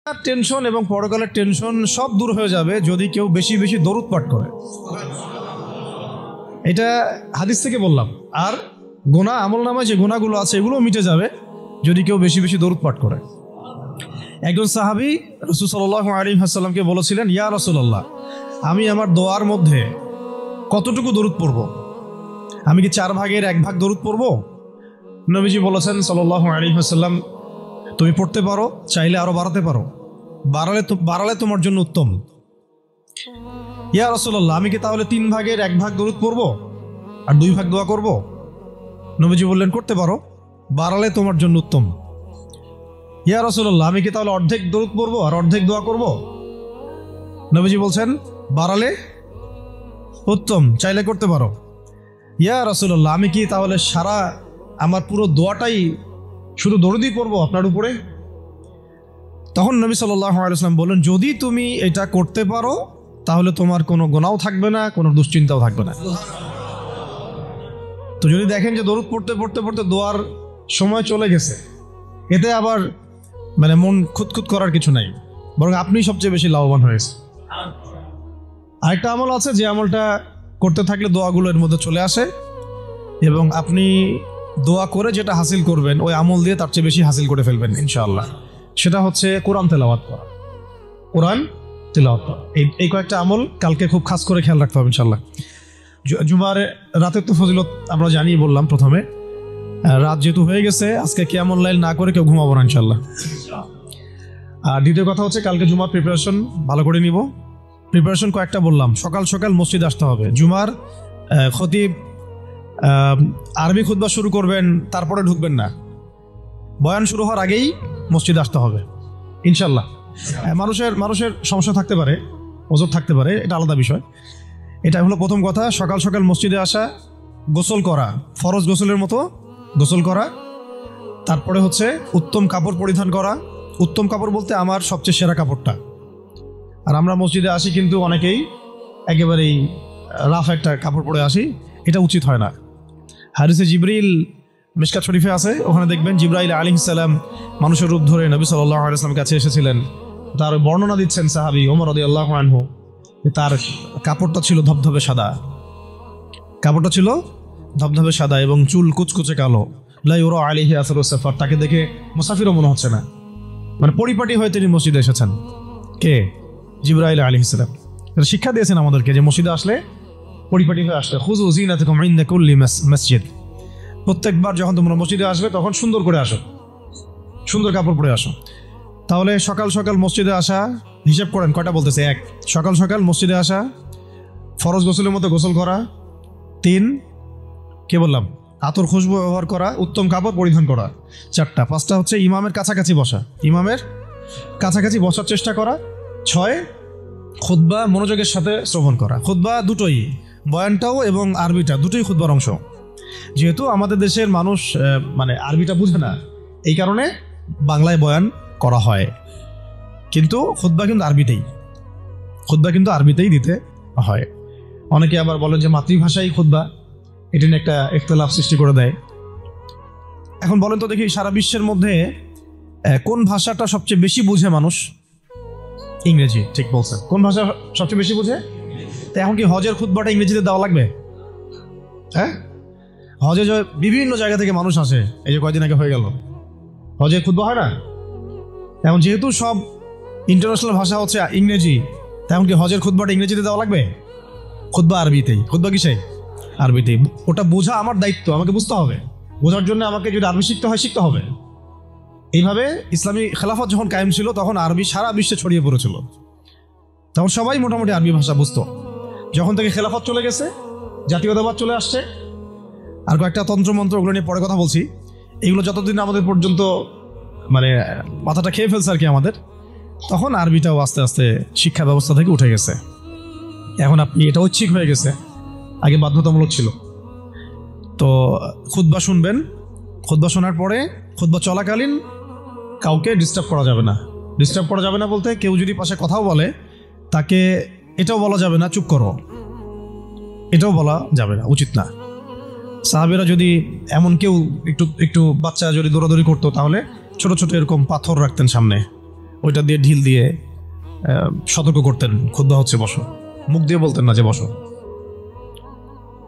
Tension এবং পরকালের tension সব দূর হয়ে যাবে যদি কেউ বেশি বেশি দরুদ পাঠ করে। এটা হাদিস থেকে বললাম। আর গুনাহ, আমলনামায় যে গুনাহগুলো আছে এগুলো মিটে যাবে যদি কেউ বেশি বেশি দরুদ পাঠ করে। একজন সাহাবী রাসূল সাল্লাল্লাহু আলাইহি ওয়াসাল্লামকে বলেছিলেন, ইয়া রাসূলুল্লাহ, আমি আমার দোয়ার মধ্যে কতটুকু দরুদ পড়ব? আমি কি 4 ভাগের 1 ভাগ দরুদ পড়ব? নবীজি বলেছেন সাল্লাল্লাহু আলাইহি ওয়াসাল্লাম, তুমি পড়তে পারো, চাইলে আরো বাড়াতে পারো, বাড়ালে তোমার জন্য উত্তম। ইয়া রাসূলুল্লাহ, আমি কি তাহলে 3 ভাগের 1 ভাগ দরুদ পড়ব আর 2 ভাগ দোয়া করব? নবীজি বললেন, করতে পারো, বাড়ালে তোমার জন্য উত্তম। ইয়া রাসূলুল্লাহ, আমি কি তাহলে অর্ধেক দরুদ পড়ব আর অর্ধেক দোয়া করব? নবীজি বলছেন, বাড়ালে উত্তম, চাইলে করতে পারো। ইয়া রাসূলুল্লাহ, আমি কি তাহলে সারা আমার পুরো দোয়াটাই শুধু দরুদই পড়বো আপনার উপরে? তখন নবী সাল্লাল্লাহু আলাইহি ওয়াসাল্লাম বললেন, যদি তুমি এটা করতে পারো তাহলে তোমার কোনো গুনাহও থাকবে না, কোনো দুশ্চিন্তাও থাকবে না। তো যদি দেখেন যে দরুদ পড়তে পড়তে পড়তে দোয়ার সময় চলে গেছে, এতে আবার মন খুঁতখুত করার কিছু নাই, বরং আপনি সবচেয়ে বেশি লাভবান হয়েছে। আরেকটা আমল আছে যে আমলটা করতে থাকলে দোয়াগুলো এর মধ্যে চলে আসে এবং আপনি দোয়া করে যেটা হাসিল করবেন ওই আমল দিয়ে তার চেয়ে বেশি হাসিল করে ফেলবেন ইনশাআল্লাহ। সেটা হচ্ছে কোরআন তেলাওয়াত করা। কোরআন তেলাওয়াত করা, এই কয়েকটা আমল কালকে খুব খাস করে খেয়াল রাখতে হবে ইনশাআল্লাহ। জুমার রাতের তো ফজিলত আমরা জানিয়ে বললাম প্রথমে। রাত যেহেতু হয়ে গেছে, আজকে কিয়ামুল লাইল না করে কেউ ঘুমাবো না ইনশাআল্লাহ। আর দ্বিতীয় কথা হচ্ছে কালকে জুমার প্রিপারেশন ভালো করে নিব। প্রিপারেশন কয়েকটা বললাম। সকাল সকাল মসজিদে আসতে হবে। জুমার খতিব আরবি খুতবা শুরু করবেন, তারপরে ঢুকবেন না, বয়ান শুরু হওয়ার আগেই মসজিদে আসতে হবে ইনশাল্লাহ। মানুষের সমস্যা থাকতে পারে, ওজর থাকতে পারে, এটা আলাদা বিষয়। এটা হলো প্রথম কথা। সকাল সকাল মসজিদে আসা, গোসল করা, ফরজ গোসলের মতো গোসল করা, তারপরে হচ্ছে উত্তম কাপড় পরিধান করা। উত্তম কাপড় বলতে আমার সবচেয়ে সেরা কাপড়টা। আর আমরা মসজিদে আসি কিন্তু অনেকেই একেবারেই রাফ একটা কাপড় পরে আসি, এটা উচিত হয় না। হাদিসে জিবরিল মিশকাত শরীফে আছে, ওখানে দেখবেন জিবরাইল আলাইহিস সালাম মানুষের রূপ ধরে নবী সাল্লাল্লাহু আলাইহি ওয়াসাল্লামের কাছে এসেছিলেন। তার বর্ণনা দিচ্ছেন সাহাবী ওমর রাদিয়াল্লাহু আনহু, তার কাপড়টা ছিল ধবধবে সাদা, কাপড়টা ছিল ধবধবে সাদা এবং চুল কুচকুচে কালো। লা ইউরা আলাইহি আসরুস সাফার, তাকে দেখে মুসাফিরও মনে হচ্ছে না, পরিপাটি হয়ে তিনি মসজিদে এসেছেন। কে? জিবরাইল আলাইহিস সালাম। শিক্ষা দিয়েছেন আমাদেরকে যে মসজিদে আসলে পরিপাটি হয়ে আসলে খুযু যিনাতাকুম ইনদা কুল্লি মসজিদ। প্রত্যেকবার যখন তোমরা মসজিদে আসবে তখন সুন্দর করে আসো, সুন্দর কাপড় পরে আসো। তাহলে সকাল সকাল মসজিদে আসা, হিসাব করেন কয়টা বলতেছে। 1, সকাল সকাল মসজিদে আসা, ফরজ গোসলের মতো গোসল করা। 3, কে বললাম, আতর খুশবু ব্যবহার করা, উত্তম কাপড় পরিধান করা। 4টা। 5টা হচ্ছে ইমামের কাছাকাছি বসা, ইমামের কাছাকাছি বসার চেষ্টা করা। 6, খুতবা মনোযোগের সাথে শ্রবণ করা। খুতবা দুটোই, বয়ানটাও এবং আরবিটা দুটোই খুতবার অংশ। যেহেতু আমাদের দেশের মানুষ আরবিটা বুঝে না, এই কারণে বাংলায় বয়ান করা হয়, কিন্তু খুতবা কিন্তু আরবিতেই দিতে হয়। অনেকে আবার বলেন যে মাতৃভাষাই খুতবা, এটা নিয়ে একটা ইখতিলাফ সৃষ্টি করে দেয়। এখন বলেন তো দেখি, সারা বিশ্বের মধ্যে কোন ভাষাটা সবচেয়ে বেশি বুঝে মানুষ? ইংরেজি। ঠিক বলছেন। কোন ভাষা সবচেয়ে বেশি বুঝে? তো এখন কি হজের খুতবাটা ইংরেজিতে দেওয়া লাগবে? হ্যাঁ, হজে বিভিন্ন জায়গা থেকে মানুষ আসে, এই যে কয়দিন আগে হয়ে গেল, হজে খুতবা হয় না? এখন যেহেতু সব ইন্টারন্যাশনাল ভাষা হচ্ছে ইংরেজি, তেমন কি হজের খুতবাটা ইংরেজিতে দেওয়া লাগবে? খুতবা আরবিতেই। খুতবা কিসে? আরবিতেই। ওটা বোঝা আমার দায়িত্ব, আমাকে বুঝতে হবে। বোঝার জন্য আমাকে যদি আরবি শিখতে হয়, শিখতে হবে। এইভাবে ইসলামী খেলাফত যখন কায়েম ছিল তখন আরবি সারা বিশ্বে ছড়িয়ে পড়েছিল, তখন সবাই মোটামুটি আরবি ভাষা বুঝতো। যখন থেকে খেলাফত চলে গেছে, জাতীয়তাবাদ চলে আসছে, আর কয়েকটা তন্ত্রমন্ত্র, ওগুলো নিয়ে পরে কথা বলছি, এগুলো যতদিন আমাদের পর্যন্ত মাথাটা খেয়ে ফেলছে আর কি আমাদের, তখন আরবিটাও আস্তে আস্তে শিক্ষা ব্যবস্থা থেকে উঠে গেছে। এখন আপনি এটা ঐচ্ছিক হয়ে গেছে, আগে বাধ্যতামূলক ছিল। তো খুতবা শুনবেন, খুতবা শোনার পরে খুতবা চলাকালীন কাউকে ডিস্টার্ব করা যাবে না। ডিস্টার্ব করা যাবে না বলতে, কেউ যদি পাশে কথাও বলে তাকে এটাও বলা যাবে না চুপ করো, এটাও বলা যাবে না, উচিত না। সাহাবীরা যদি এমন কেউ একটু বাচ্চা যদি দৌড়াদৌড়ি করতো, তাহলে ছোট ছোট এরকম পাথর রাখতেন সামনে, ওইটা দিয়ে ঢিল দিয়ে সতর্ক করতেন, খুতবা হচ্ছে বসো, মুখ দিয়ে বলতেন না যে বসো।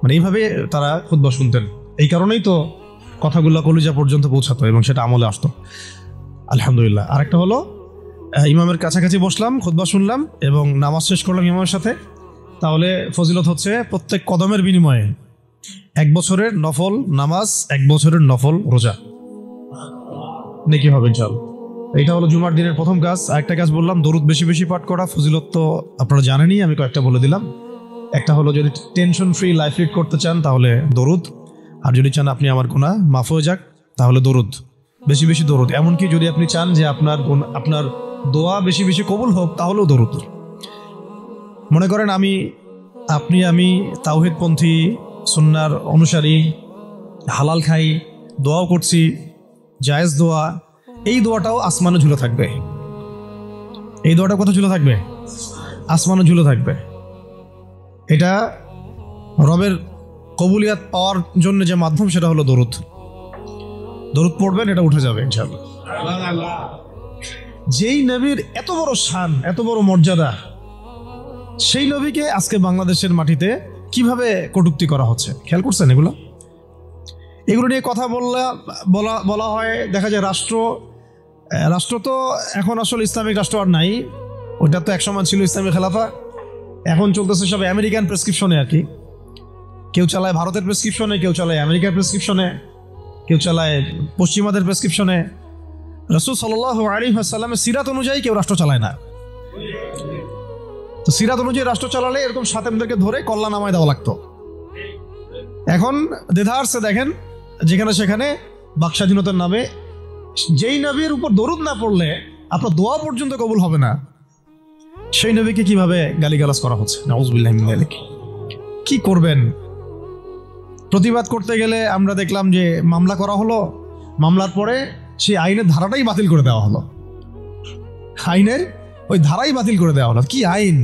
মানে এইভাবে তারা খুতবা শুনতেন। এই কারণেই তো কথাগুলো কলিজা পর্যন্ত পৌঁছাতো এবং সেটা আমলে আসতো। আলহামদুলিল্লাহ। আরেকটা হলো ইমামের কাছাকাছি বসলাম, খুতবা শুনলাম এবং নামাজ শেষ করলাম ইমামের সাথে, তাহলে ফজিলত হচ্ছে প্রত্যেক কদমের বিনিময়ে 1 বছরের নফল নামাজ, 1 বছরের নফল রোজা নেকি হবে ইনশাআল্লাহ। এইটা হলো জুমার দিনের প্রথম কাজ। আরেকটা কাজ বললাম, দরুদ বেশি বেশি পাঠ করা। ফজিলত তো আপনারা জানেনই, আমি কয়েকটা বলে দিলাম। একটা হলো যদি টেনশন ফ্রি লাইফ লিড করতে চান তাহলে দরুদ, আর যদি চান আপনি আমার গুনাহ মাফ হয়ে যাক তাহলে দরুদ, বেশি বেশি দরুদ। এমনকি যদি আপনি চান যে আপনার দোয়া বেশি বেশি কবুল হোক তাহলেও দরুদ। মনে করেন আমি তাওহীদপন্থী, সুন্নাহর অনুসারী, হালাল খাই, দোয়াও করছি, জায়েজ দোয়া, এই দোয়াটাও আসমানে ঝুলে থাকবে। এই দোয়াটা কোথায় ঝুলে থাকবে? আসমানে ঝুলে থাকবে। এটা রবের কবুলিয়াত পাওয়ার জন্য যে মাধ্যম সেটা হলো দরুদ। দরুদ পড়বেন, এটা উঠে যাবে ইনশাআল্লাহ। যেই নবীর এত বড় শান, এত বড় মর্যাদা, সেই নবীকে আজকে বাংলাদেশের মাটিতে কিভাবে কটূক্তি করা হচ্ছে খেয়াল করছেন? এগুলো নিয়ে কথা বলা হয়। দেখা যায় রাষ্ট্র তো এখন আসলে ইসলামিক রাষ্ট্র আর নাই। ওইটা তো একসময় ছিল ইসলামিক খেলাফা, এখন চলতেছে সব আমেরিকান প্রেসক্রিপশনে আর কি। কেউ চালায় ভারতের প্রেসক্রিপশনে, কেউ চালায় আমেরিকার প্রেসক্রিপশনে, কেউ চালায় পশ্চিমাদের প্রেসক্রিপশনে। রাসূল সাল্লাল্লাহু আলাইহি ওয়াসাল্লামের সিরাত অনুযায়ী কেউ রাষ্ট্র চালায় না। তো সিরাত অনুযায়ী রাষ্ট্র চালালে এরকম সাতেমদেরকে ধরে কল্লা নামায় দেওয়া লাগতো। এখন দেধারসে দেখেন যেখানে সেখানে বাক স্বাধীনতার নামে যেই নবীর উপর দরুদ না পড়লে আপনার দোয়া পর্যন্ত কবুল হবে না, সেই নবীকে কিভাবে গালিগালাজ করা হচ্ছে। নাউযুবিল্লাহি মিন যালিক। কি করবেন? প্রতিবাদ করতে গেলে আমরা দেখলাম যে মামলা করা হলো, মামলার পরে সেই আইনের ধারাটাই বাতিল করে দেওয়া হলো। আইনের ওই ধারাই বাতিল করে দেওয়া হলো। কি আইন!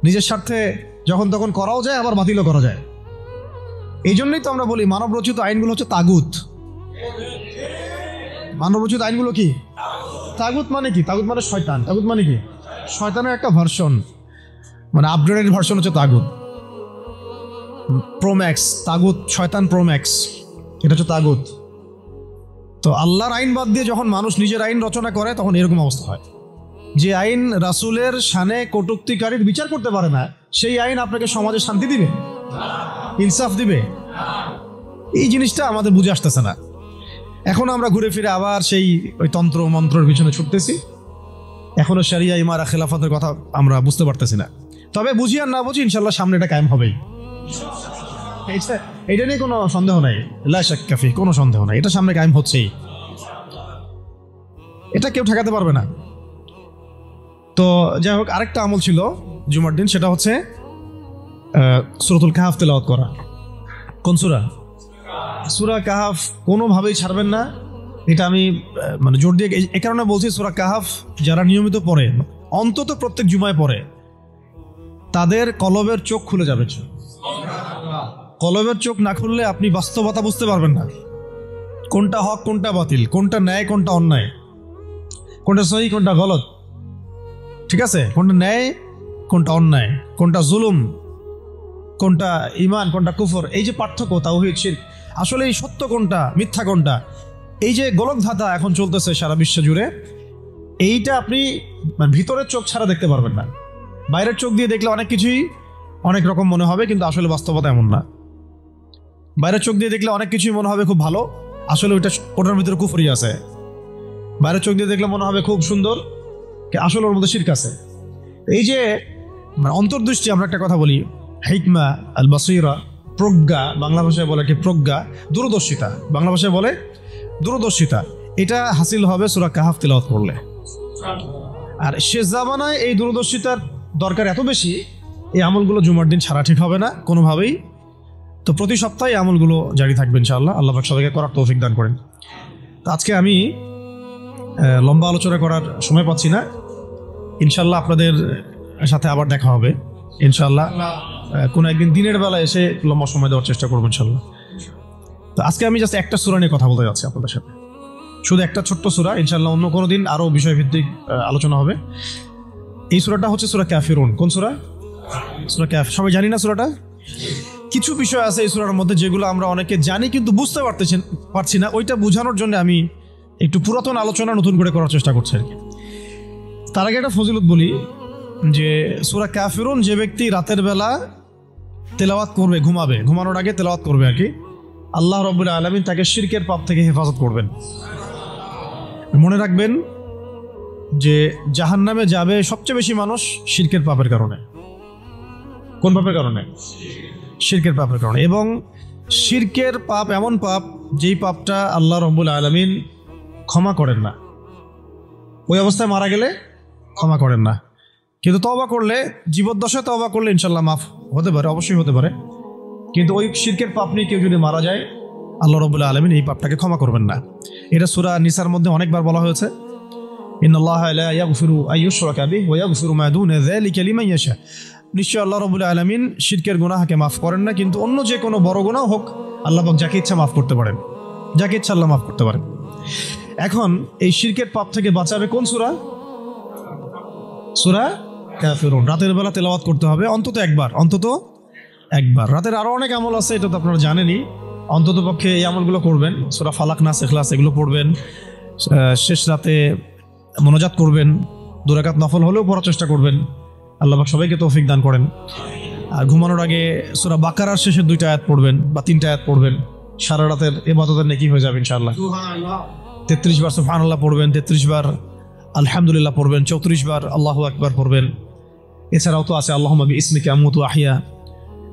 নিজের স্বার্থে যখন তখন করাও যায়, আবার বাতিলও করা যায়। এই জন্যই তো আমরা বলি মানব রচিত আইনগুলো হচ্ছে তাগুত। মানব রচিত আইনগুলো কি? তাগুত মানে কি? তাগুত মানে শয়তান। তাগুত মানে কি? শয়তানের একটা ভার্সন, মানে আপগ্রেডেড ভার্সন হচ্ছে তাগুত। প্রোম্যাক্স তাগুত, শয়তান প্রোম্যাক্স, এটা হচ্ছে তাগুত। তো আল্লাহর আইন বাদ দিয়ে যখন মানুষ নিজের আইন রচনা করে তখন এরকম অবস্থা হয়। যে আইন রাসূলের শানে কটূক্তিকারীর বিচার করতে পারে না, সেই আইন আপনাকে সমাজে শান্তি দিবে, ইনসাফ দিবে? এই জিনিসটা আমাদের বুঝে আসতেছে না। এখন আমরা ঘুরে ফিরে আবার সেই ওই তন্ত্র মন্ত্রের পিছনে ছুটতেছি। এখনো শরিয়া ইমারা খেলাফতের কথা আমরা বুঝতে পারতেছি না। তবে বুঝি আর না বুঝি ইনশাল্লাহ সামনে এটা কায়েম হবেই। এটা নিয়ে কোনো সন্দেহ নাই, লা শাক্কা ফি, কোনো সন্দেহ নাই, এটা সামনে কায়েম হচ্ছেই, এটা কেউ ঠেকাতে পারবে না। তো যাই হোক, আরেকটা আমল ছিল জুমার দিন, সেটা হচ্ছে সূরাতুল কাহাফ তেলাওয়াত করা। কোন সূরা? সূরা কাহাফ কোনোভাবেই ছাড়বেন না। এটা আমি মানে জোর দিয়ে এ কারণে বলছি, সূরা কাহাফ যারা নিয়মিত পড়ে, অন্তত প্রত্যেক জুমায় পড়ে, তাদের কলবের চোখ খুলে যাবে। কলবের চোখ না খুললে আপনি বাস্তবতা বুঝতে পারবেন না। কোনটা হক, কোনটা বাতিল, কোনটা ন্যায়, কোনটা অন্যায়, কোনটা সহি, কোনটা গলত, ঠিক আছে? কোনটা ন্যায়, কোনটা অন্যায়, কোনটা জুলুম, কোনটা ঈমান, কোনটা কুফর, এই যে পার্থক্য, তাওহীদ শিরক, আসলে এই সত্য কোনটা, মিথ্যা কোনটা, এই যে গোলক ধাঁধা এখন চলতেছে সারা বিশ্ব জুড়ে, এইটা আপনি ভিতরের চোখ ছাড়া দেখতে পারবেন না। বাইরের চোখ দিয়ে দেখলে অনেক কিছুই অনেক রকম মনে হবে, কিন্তু আসলে বাস্তবতা এমন না। বাইরের চোখ দিয়ে দেখলে অনেক কিছুই মনে হবে খুব ভালো, আসলে ওটার ভিতরে কুফরি আছে। বাইরের চোখ দিয়ে দেখলে মনে হবে খুব সুন্দর, আসলে ওর মধ্যে শিরক আছে। এই যে অন্তর্দৃষ্টি, আমরা একটা কথা বলি হিকমা আল বাসীরা, প্রজ্ঞা, বাংলা ভাষায় বলে কি প্রজ্ঞা, দূরদর্শিতা, বাংলা ভাষায় বলে দূরদর্শিতা, এটা হাসিল হবে সূরা কাহাফ তেলাওয়াত করলে। আর শেষ জামানায় এই দূরদর্শিতার দরকার এত বেশি, এই আমলগুলো জুমার দিন ছাড়া ঠিক হবে না কোনোভাবেই। তো প্রতি সপ্তাহে আমলগুলো জারি থাকবে ইনশাআল্লাহ। আল্লাহ পাক সবাইকে করার তৌফিক দান করেন। তো আজকে আমি লম্বা আলোচনা করার সময় পাচ্ছি না, ইনশাআল্লাহ আপনাদের সাথে আবার দেখা হবে ইনশাআল্লাহ। কোনো একদিন দিনের বেলা এসে লম্বা সময় দেওয়ার চেষ্টা করবো ইনশাআল্লাহ। তো আজকে আমি জাস্ট একটা সূরা নিয়ে কথা বলতে যাচ্ছি আপনাদের সাথে, শুধু একটা ছোট্ট সূরা, ইনশাআল্লাহ অন্য কোনো দিন আরও বিষয়ভিত্তিক আলোচনা হবে। এই সূরাটা হচ্ছে সূরা কাফিরুন। কোন সূরা? সূরা কাফির। সবাই জানি না সূরাটা? কিছু বিষয় আছে এই সূরার মধ্যে যেগুলো আমরা অনেকে জানি কিন্তু বুঝতে পারছি না। ওইটা বোঝানোর জন্য আমি একটু পুরাতন আলোচনা নতুন করে করার চেষ্টা করছি আর কি। তার আগে একটা ফজিলত বলি যে সূরা কাফিরুন যে ব্যক্তি রাতের বেলা তেলাওয়াত করবে, ঘুমানোর আগে তেলাওয়াত করবে আর কি, আল্লাহ রাব্বুল আলামিন তাকে শিরকের পাপ থেকে হেফাজত করবেন। মনে রাখবেন যে জাহান্নামে যাবে সবচেয়ে বেশি মানুষ শিরকের পাপের কারণে। কোন পাপের কারণে? শিরকের পাপের কারণে। এবং শিরকের পাপ এমন পাপ যেই পাপটা আল্লাহ রাব্বুল আলামিন ক্ষমা করেন না, ওই অবস্থায় মারা গেলে ক্ষমা করেন না। কিন্তু তওবা করলে, জীবদ্দশায় তওবা করলে ইনশাল্লাহ মাফ হতে পারে, অবশ্যই হতে পারে। কিন্তু ওই শিরকের পাপ নিয়ে কেউ যদি মারা যায়, আল্লাহ রাব্বুল আলামিন এই পাপটাকে ক্ষমা করবেন না। এটা সূরা নিসার মধ্যে অনেকবার বলা হয়েছে, ইন্নাল্লাহা লা ইয়াগফিরু আইয়ুশরাকা বিহি ওয়া ইয়াগফিরু মা দুনা যালিকা লিমান ইয়াশা। নিশ্চয় আল্লাহ রাব্বুল আলামিন শিরকের গুনাহকে মাফ করেন না, কিন্তু অন্য যে কোনো বড় গুনাহ হোক আল্লাহ পাক যাকে ইচ্ছা মাফ করতে পারেন, যাকে ইচ্ছা আল্লাহ মাফ করতে পারেন। এখন এই শিরকের পাপ থেকে বাঁচাবে কোন সূরা? সূরা কাফিরুন। রাতের বেলা তেলাওয়াত করতে হবে অন্তত একবার। রাতের আরো অনেক আমল আছে, এটা তো আপনারা জানেনই। অন্তত পক্ষে এই আমলগুলো করবেন। সূরা ফালাক, নাস, ইখলাস এগুলো পড়বেন। শেষ রাতে মোনাজাত করবেন, 2 রাকাত নফল হলেও পড়ার চেষ্টা করবেন। আল্লাহ পাক সবাইকে তৌফিক দান করেন। আর ঘুমানোর আগে সূরা বাকারার শেষের 2টা আয়াত পড়বেন বা 3টা আয়াত পড়বেন। সারা রাতের ইবাদতের নেকি হয়ে যাবে ইনশাআল্লাহ। 33 বার সুবহানাল্লাহ পড়বেন, 33 বার আলহামদুলিল্লাহ পড়বেন, 34 বার আল্লাহু আকবার পড়বেন। এছাড়াও তো আছে আল্লাহুম্মা বিইসমিকা আমুতু আহইয়া।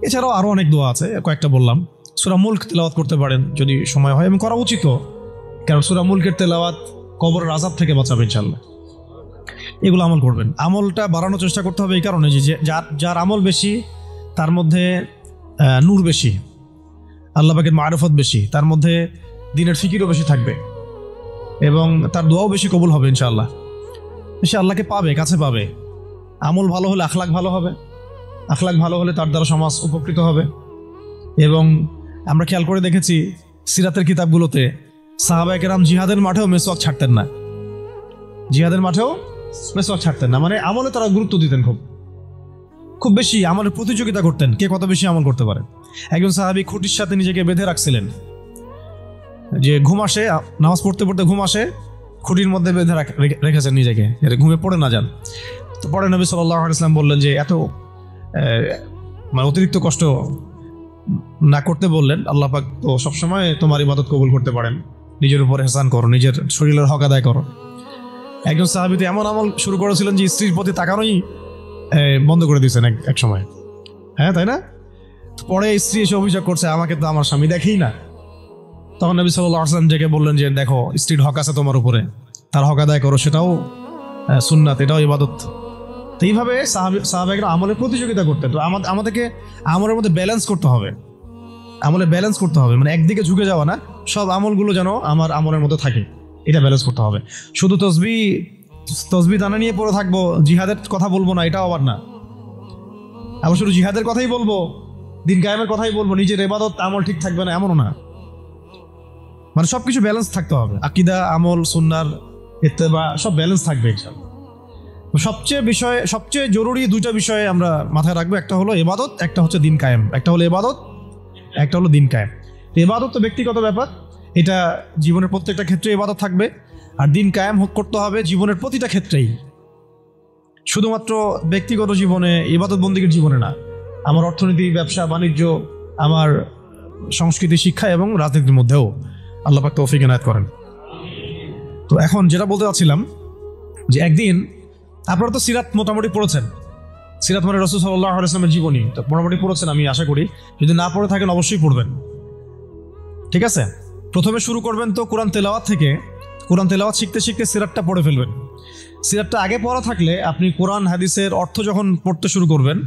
এছাড়াও আরও অনেক দোয়া আছে, কয়েকটা বললাম। সূরা মুলক তেলাওয়াত করতে পারেন যদি সময় হয়, এবং করা উচিত, কারণ সূরা মুলকের তেলাওয়াত কবরের আযাব থেকে বাঁচাবে ইনশাআল্লাহ। এগুলো আমল করবেন। আমলটা বাড়ানোর চেষ্টা করতে হবে এই কারণে যে যার আমল বেশি তার মধ্যে নূর বেশি, আল্লাহ পাকের মারিফত বেশি, তার মধ্যে দ্বীনের ফিকিরও বেশি থাকবে এবং তার দোয়াও বেশি কবুল হবে ইনশাআল্লাহ। সে আল্লাহকে পাবে, কাছে পাবে। আমল ভালো হলে আখলাক ভালো হবে, আখলাক ভালো হলে তার দ্বারা সমাজ উপকৃত হবে। এবং আমরা খেয়াল করে দেখেছি সিরাতের কিতাবগুলোতে সাহাবায়ে কেরাম জিহাদের মাঠেও মেসওয়াক ছাড়তেন না, মানে আমলে তারা গুরুত্ব দিতেন, খুব বেশি আমলের প্রতিযোগিতা করতেন, কে কত বেশি আমল করতে পারে। একজন সাহাবী খুঁটির সাথে নিজেকে বেঁধে রাখছিলেন, যে ঘুম আসে, নামাজ পড়তে পড়তে ঘুম আসে, খুঁটির মধ্যে বেঁধে রেখেছেন নিজেকে, ঘুমে পড়ে না যান। তো পরে নবী সাল্লাল্লাহু আলাইহি ওয়াসাল্লাম বললেন যে এত মানে অতিরিক্ত কষ্ট না করতে বললেন। আল্লাহ পাক তো সবসময় তোমার ইবাদত কবুল করতে পারেন, নিজের উপর ইহসান করো, নিজের শরীরের হক আদায় করো। একজন সাহাবী তো এমন আমল শুরু করেছিলেন যে স্ত্রীর প্রতি তাকানোই বন্ধ করে দিয়েছেন এক সময়, হ্যাঁ তাই না? পরে স্ত্রী এসে অভিযোগ করছে, আমাকে তো আমার স্বামী দেখেই না। তখন নবী সাল্লাল্লাহু আলাইহি ওয়াসাল্লাম ডেকে বললেন যে দেখো, স্ত্রীর হক আছে তোমার উপরে, তার হক আদায় করো, সেটাও সুন্নাত, এটাও ইবাদত। তো এইভাবে সাহাবায়েরা আমলের প্রতিযোগিতা করতেন। তো আমাদেরকে আমলের মধ্যে ব্যালেন্স করতে হবে, মানে একদিকে ঝুঁকে যাওয়া না, সব আমলগুলো যেন আমার আমলের মধ্যে থাকে, এটা ব্যালেন্স করতে হবে। শুধু তসবিহ দানা নিয়ে পড়ে থাকবো, জিহাদের কথা বলবো না, এটাও আবার না। আবার শুধু জিহাদের কথাই বলবো, দিন কায়েমের কথাই বলবো, নিজের ইবাদত আমল ঠিক থাকবে না, এমনও না। মানে সবকিছু ব্যালেন্স থাকতে হবে, আকীদা, আমল, সুন্নাহর ইত্তেবা সব ব্যালেন্স থাকবে ইনশাআল্লাহ। সবচেয়ে জরুরি 2টা বিষয়ে আমরা মাথায় রাখবো, একটা হলো ইবাদত, একটা হচ্ছে দিন কায়েম। একটা হলো ইবাদত, একটা হলো দিন কায়েম। ইবাদত তো ব্যক্তিগত ব্যাপার, এটা জীবনের প্রত্যেকটা ক্ষেত্রে ইবাদত থাকবে। আর দিন কায়েম করতে হবে জীবনের প্রতিটা ক্ষেত্রেই, শুধুমাত্র ব্যক্তিগত জীবনে, ইবাদত বন্দেগীর জীবনে না, আমার অর্থনীতি, ব্যবসা বাণিজ্য, আমার সংস্কৃতি, শিক্ষা এবং রাজনীতির মধ্যেও আল্লাহ পাক তৌফিক এনায়েত করেন। তো এখন যেটা বলতে চাচ্ছিলাম যে একদিন আপনারা তো সিরাত মোটামুটি পড়েছেন, সিরাত মানে রাসূল সাল্লাল্লাহু আলাইহি ওয়াসাল্লামের জীবনী, তো মোটামুটি পড়েছেন আমি আশা করি। যদি না পড়ে থাকেন অবশ্যই পড়বেন, ঠিক আছে? প্রথমে শুরু করবেন তো কোরআন তেলাওয়াত থেকে। কোরআন তেলাওয়াত শিখতে শিখতে সিরাতটা পড়ে ফেলবেন। সিরাতটা আগে পড়া থাকলে আপনি কোরআন হাদিসের অর্থ যখন পড়তে শুরু করবেন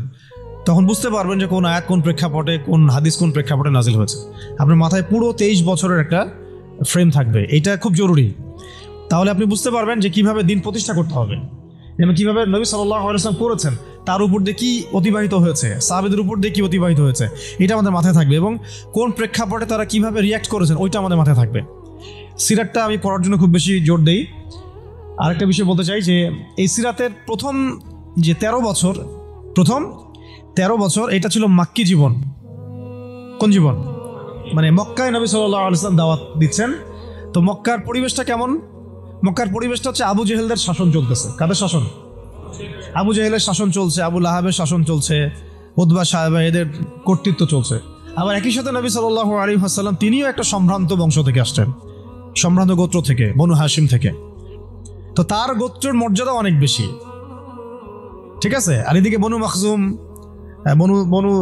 তখন বুঝতে পারবেন যে কোন আয়াত কোন প্রেক্ষাপটে, কোন হাদিস কোন প্রেক্ষাপটে নাজিল হয়েছে। আপনার মাথায় পুরো 23 বছরের একটা ফ্রেম থাকবে, এটা খুব জরুরি। তাহলে আপনি বুঝতে পারবেন যে কিভাবে দিন প্রতিষ্ঠা করতে হবে, এবং কিভাবে নবী সাল্লাল্লাহু আলাইহি ওয়াসাল্লাম করেছেন, তার উপর দিয়ে কি অতিবাহিত হয়েছে, সাহাবীদের উপর দিয়ে কি অতিবাহিত হয়েছে, এটা আমাদের মাথায় থাকবে। এবং কোন প্রেক্ষাপটে তারা কিভাবে রিয়াক্ট করেছেন ওইটা আমাদের মাথায় থাকবে। সিরাতটা আমি পড়ার জন্য খুব বেশি জোর দেই। আরেকটা বিষয় বলতে চাই যে এই সিরাতের প্রথম যে 13 বছর এটা ছিল মাক্কি জীবন। কোন জীবন? মানে মক্কায় নবী সাল্লাল্লাহু আলাইহি ওয়াসাল্লাম দাওয়াত দিচ্ছেন। তো মক্কার পরিবেশটা কেমন? মক্কার পরিবেশটা হচ্ছে আবু জেহেলদের শাসন চলতেছে। কাদের শাসন? আবু জেহেলের শাসন চলছে, আবু লাহাবের শাসন চলছে, উতবা সাহেবা এদের কর্তৃত্ব চলছে। আবার একই সাথে নবী সাল্লাল্লাহু আলাইহি ওয়াসাল্লাম তিনিও একটা সম্ভ্রান্ত বংশ থেকে আসছেন, সম্ভ্রান্ত গোত্র থেকে, বনু হাশিম থেকে। তো তার গোত্রের মর্যাদা অনেক বেশি, ঠিক আছে। আর এদিকে বনু মাখজুম, বনু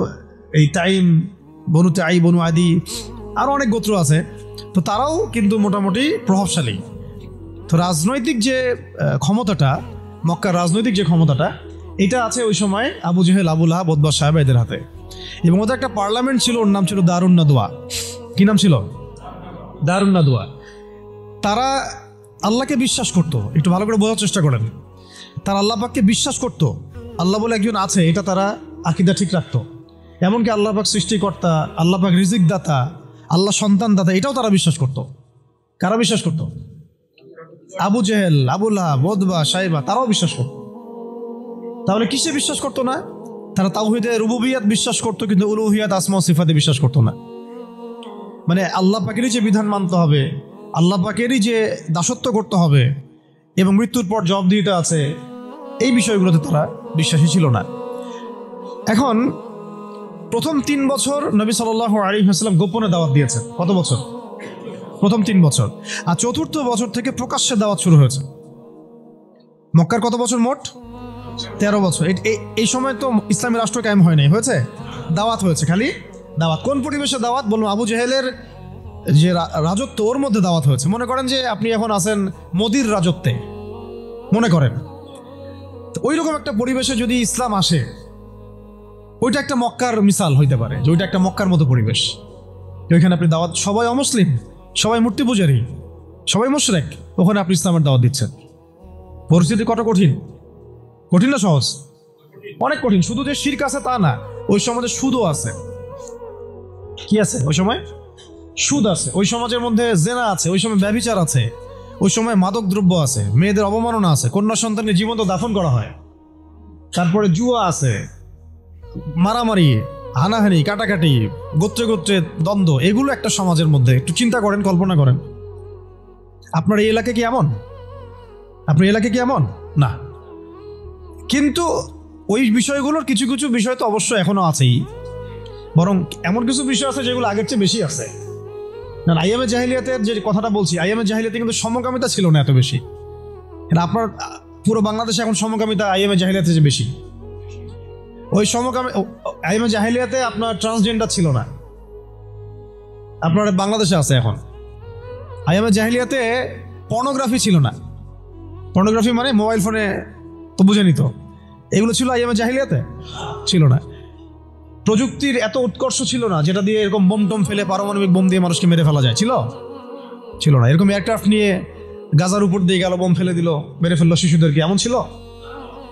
এই তাইম, বনু তাই, বনু আদি, আরো অনেক গোত্র আছে। তো তারাও কিন্তু মোটামুটি প্রভাবশালী। তো রাজনৈতিক যে ক্ষমতাটা, মক্কার রাজনৈতিক যে ক্ষমতাটা, এটা আছে ওই সময় আবু জেহেল, আবু লাহাব, উতবা সাহেবা এদের হাতে। এবং ওদের একটা পার্লামেন্ট ছিল, ওর নাম ছিল দারুন নাদওয়া। কি নাম ছিল? দারুন নাদওয়া। তারা আল্লাহকে বিশ্বাস করত, একটু ভালো করে বোঝার চেষ্টা করেন। তারা আল্লাহ পাককে বিশ্বাস করত, আল্লাহ বলে একজন আছে, এটা তারা আকীদা ঠিক রাখতো। এমনকি আল্লাহ পাক সৃষ্টিকর্তা, আল্লাহ পাক রিজিক দাতা, আল্লাহ সন্তান দাতা, এটাও তারা বিশ্বাস করত। কারা বিশ্বাস করত? আবু জেহেল, আবু লাহাব, উতবা সাহেবা, তারাও বিশ্বাস করত। তাহলে কিসে বিশ্বাস করতো না? তারা তাওহীদে রুবুবিয়াত বিশ্বাস করতো, কিন্তু উলুহিয়াত, আসমা ও সিফাতে বিশ্বাস করতো না। মানে আল্লাহ পাকেরই যে বিধান মানতে হবে, আল্লাহ পাকেরই যে দাসত্ব করতে হবে এবং মৃত্যুর পর জবাবদিহিতা আছে, এই বিষয়গুলোতে তারা বিশ্বাসী ছিল না। এখন প্রথম 3 বছর নবী সাল্লাল্লাহু আলাইহি ওয়াসাল্লাম গোপনে দাওয়াত দিয়েছেন। কত বছর? প্রথম 3 বছর। আর চতুর্থ বছর থেকে প্রকাশ্যে দাওয়াত শুরু হয়েছে। মক্কার কত বছর মোট? 13 বছর। এই সময় তো ইসলামী রাষ্ট্র কায়েম হয় নাই, হয়েছে দাওয়াত হয়েছে, খালি দাওয়াত। কোন পরিবেশে দাওয়াত? বলুন। আবু জেহেলের যে রাজত্ব, ওর মধ্যে দাওয়াত হয়েছে। মনে করেন যে আপনি এখন আছেন মোদির রাজত্বে, মনে করেন ওই রকম একটা পরিবেশে যদি ইসলাম আসে, ওইটা একটা মক্কার মিসাল হইতে পারে, যে ওইটা একটা মক্কার মতো পরিবেশ। ওইখানে আপনি দাওয়াত, সবাই অমুসলিম, সবাই মূর্তি পূজারী, সবাই মুশরিক, ওখানে আপনি ইসলামের দাওয়াত দিচ্ছেন। পরিস্থিতি কত কঠিন! কঠিন না সহজ? অনেক কঠিন। শুধু যে শিরক আছে তা না, ওই সমাজে সুদও আছে। কি আছে ওই সময়? সুদ আছে। ওই সমাজের মধ্যে জেনা আছে, ওই সময় ব্যভিচার আছে, ওই সময় মাদক দ্রব্য আছে, মেয়েদের অবমাননা আছে, কন্যা সন্তানের জীবন্ত দাফন করা হয়, তারপরে জুয়া আছে, মারামারি, হানাহানি, কাটাকাটি, গোত্রে গোত্রে দ্বন্দ্ব, এগুলো একটা সমাজের মধ্যে। একটু চিন্তা করেন, কল্পনা করেন। আপনার এই এলাকা কি এমন? আপনার এলাকা কি এমন? না। কিন্তু ওই বিষয়গুলোর কিছু কিছু বিষয় তো অবশ্যই এখনো আছেই, বরং এমন কিছু বিষয় আছে যেগুলো আগের চেয়ে বেশি আছে। না, আইয়ামে জাহিলিয়াতের যে কথাটা বলছি, আইয়ামে জাহিলিয়াতে কিন্তু সমকামিতা ছিল না এত বেশি। আপনার পুরো বাংলাদেশে এখন সমকামিতা আইয়ামে জাহিলিয়াতে যে বেশি। ওই আইয়ামে জাহিলিয়াতে আপনার ট্রান্সজেন্ডার ছিল না, আপনার বাংলাদেশে আছে এখন। আইয়ামে জাহিলিয়াতে পর্নোগ্রাফি ছিল না। পর্নোগ্রাফি মানে মোবাইল ফোনে তো বুঝে নিত, এগুলো ছিল আইয়ামে জাহিলিয়াতে? ছিল না। প্রযুক্তির এত উৎকর্ষ ছিল না যেটা দিয়ে এরকম বোম টোম ফেলে, পারমাণবিক বোম দিয়ে মানুষকে মেরে ফেলা যায়, ছিল না। এরকম এয়ারক্রাফট নিয়ে গাজার উপর দিয়ে গেল, বোম ফেলে দিল, মেরে ফেললো শিশুদেরকে, এমন ছিল?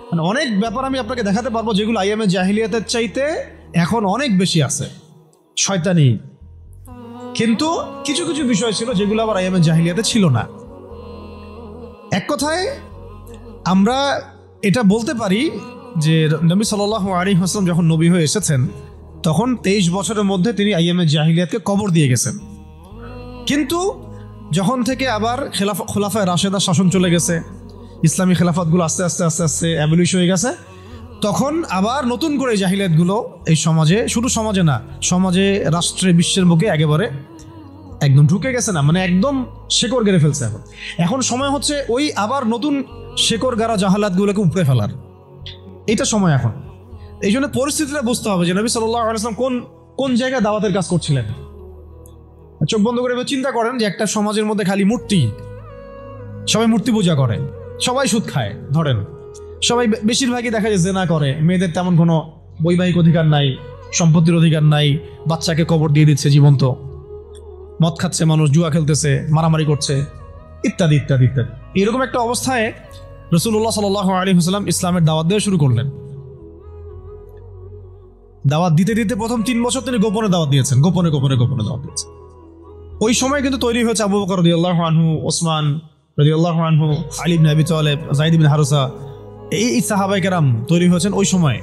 মানে অনেক ব্যাপার আমি আপনাকে দেখাতে পারবো যেগুলো আইয়ামে জাহিলিয়াতের চাইতে এখন অনেক বেশি আছে, শয়তানি। কিন্তু কিছু কিছু বিষয় ছিল যেগুলো আবার আইয়ামে জাহিলিয়াতে ছিল না। এক কথায় আমরা এটা বলতে পারি যে নবী সাল্লাল্লাহু আলাইহি ওয়াসাল্লাম যখন নবী হয়ে এসেছেন, তখন 23 বছরের মধ্যে তিনি আইয়ামে জাহিলিয়াতকে কবর দিয়ে গেছেন। কিন্তু যখন থেকে আবার খোলাফায়ে রাশেদার শাসন চলে গেছে, ইসলামী খেলাফতগুলো আস্তে আস্তে আস্তে আস্তে অ্যাবলিশ হয়ে গেছে, তখন আবার নতুন করে জাহিলিয়াতগুলো এই সমাজে, শুধু সমাজে না, সমাজে, রাষ্ট্রে, বিশ্বের বুকে একেবারে একদম ঢুকে গেছে না, মানে একদম শেকড় গেড়ে ফেলছে। এখন সময় হচ্ছে ওই আবার নতুন শেকড় গাড়া জাহালাতগুলোকে উপড়ে ফেলার, এইটা সময় এখন। এই জন্য পরিস্থিতিটা বুঝতে হবে যে নবী সাল্লাল্লাহু আলাইহি ওয়াসাল্লাম কোন জায়গায় দাওয়াতের কাজ করছিলেন। চোখ বন্ধ করে চিন্তা করেন যে একটা সমাজের মধ্যে খালি মূর্তি, সবাই মূর্তি পূজা করে, সবাই সুদ খায়, ধরেন সবাই, বেশিরভাগই দেখা যায় জেনা করে, মেয়েদের তেমন কোনো বৈবাহিক অধিকার নাই, সম্পত্তির অধিকার নাই, বাচ্চাকে কবর দিয়ে দিচ্ছে জীবন্ত, মদ খাচ্ছে মানুষ, জুয়া খেলতেছে, মারামারি করছে, ইত্যাদি ইত্যাদি ইত্যাদি। এরকম একটা অবস্থায় রাসূলুল্লাহ সাল্লাল্লাহু আলাইহি ওয়াসাল্লাম ইসলামের দাওয়াত দেওয়া শুরু করলেন। দাওয়াত দিতে দিতে প্রথম 3 বছর তিনি গোপনে দাওয়াত দিয়েছেন, গোপনে গোপনে গোপনে দাওয়াত দিয়েছেন। ওই সময় কিন্তু তৈরি হয়েছে আবু বকর রাদিয়াল্লাহু আনহু, ওসমান রাদিয়াল্লাহু আনহু, আলী ইবনে আবি তালেব, যায়েদ ইবনে হারুসা, এই সাহাবায়ে কেরাম তৈরি হয়েছেন ওই সময়।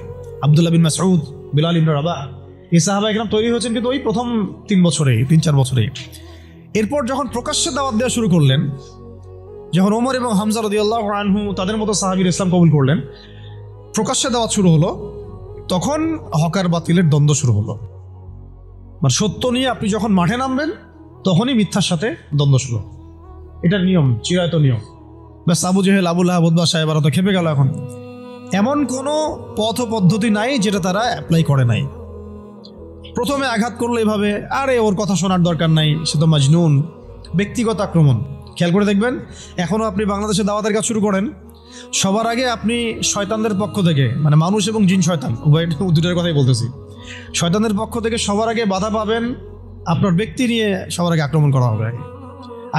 আব্দুল্লাহ বিন মাসউদ, বিলাল ইবনে রাবাহ, এই সাহাবায়ে কেরাম তৈরি হয়েছেন কিন্তু ওই প্রথম 3-4 বছরে। এরপর যখন প্রকাশ্যে দাওয়াত দেওয়া শুরু করলেন, যখন ওমর এবং হামজা রাদিয়াল্লাহু আনহু তাদের মতো সাহাবীর ইসলাম কবুল করলেন, প্রকাশ্যে দাওয়াত শুরু হলো, তখন হকার বাতিলের দ্বন্দ্ব শুরু হলো। মানে সত্য নিয়ে আপনি যখন মাঠে নামবেন তখনই মিথ্যার সাথে দ্বন্দ্ব শুরু। এটা নিয়ম, চিরায়ত নিয়ম। ব্যাস আবু জেহেল, আবু লাহাব, উতবা, সাইবা তো খেপে গেল। এখন এমন কোনো পথ পদ্ধতি নাই যেটা তারা অ্যাপ্লাই করে নাই। প্রথমে আঘাত করলো এভাবে, আরে ওর কথা শোনার দরকার নাই, সে তো মাজনুন। ব্যক্তিগত আক্রমণ খেয়াল করে দেখবেন, এখনও আপনি বাংলাদেশে দাওয়াতের কাজ শুরু করেন, সবার আগে আপনি শয়তানদের পক্ষ থেকে, মানে মানুষ এবং জিন শয়তান উভয়, দুটার কথাই বলতেছি, শয়তানদের পক্ষ থেকে সবার আগে বাধা পাবেন আপনার ব্যক্তি নিয়ে। সবার আগে আক্রমণ করা হবে,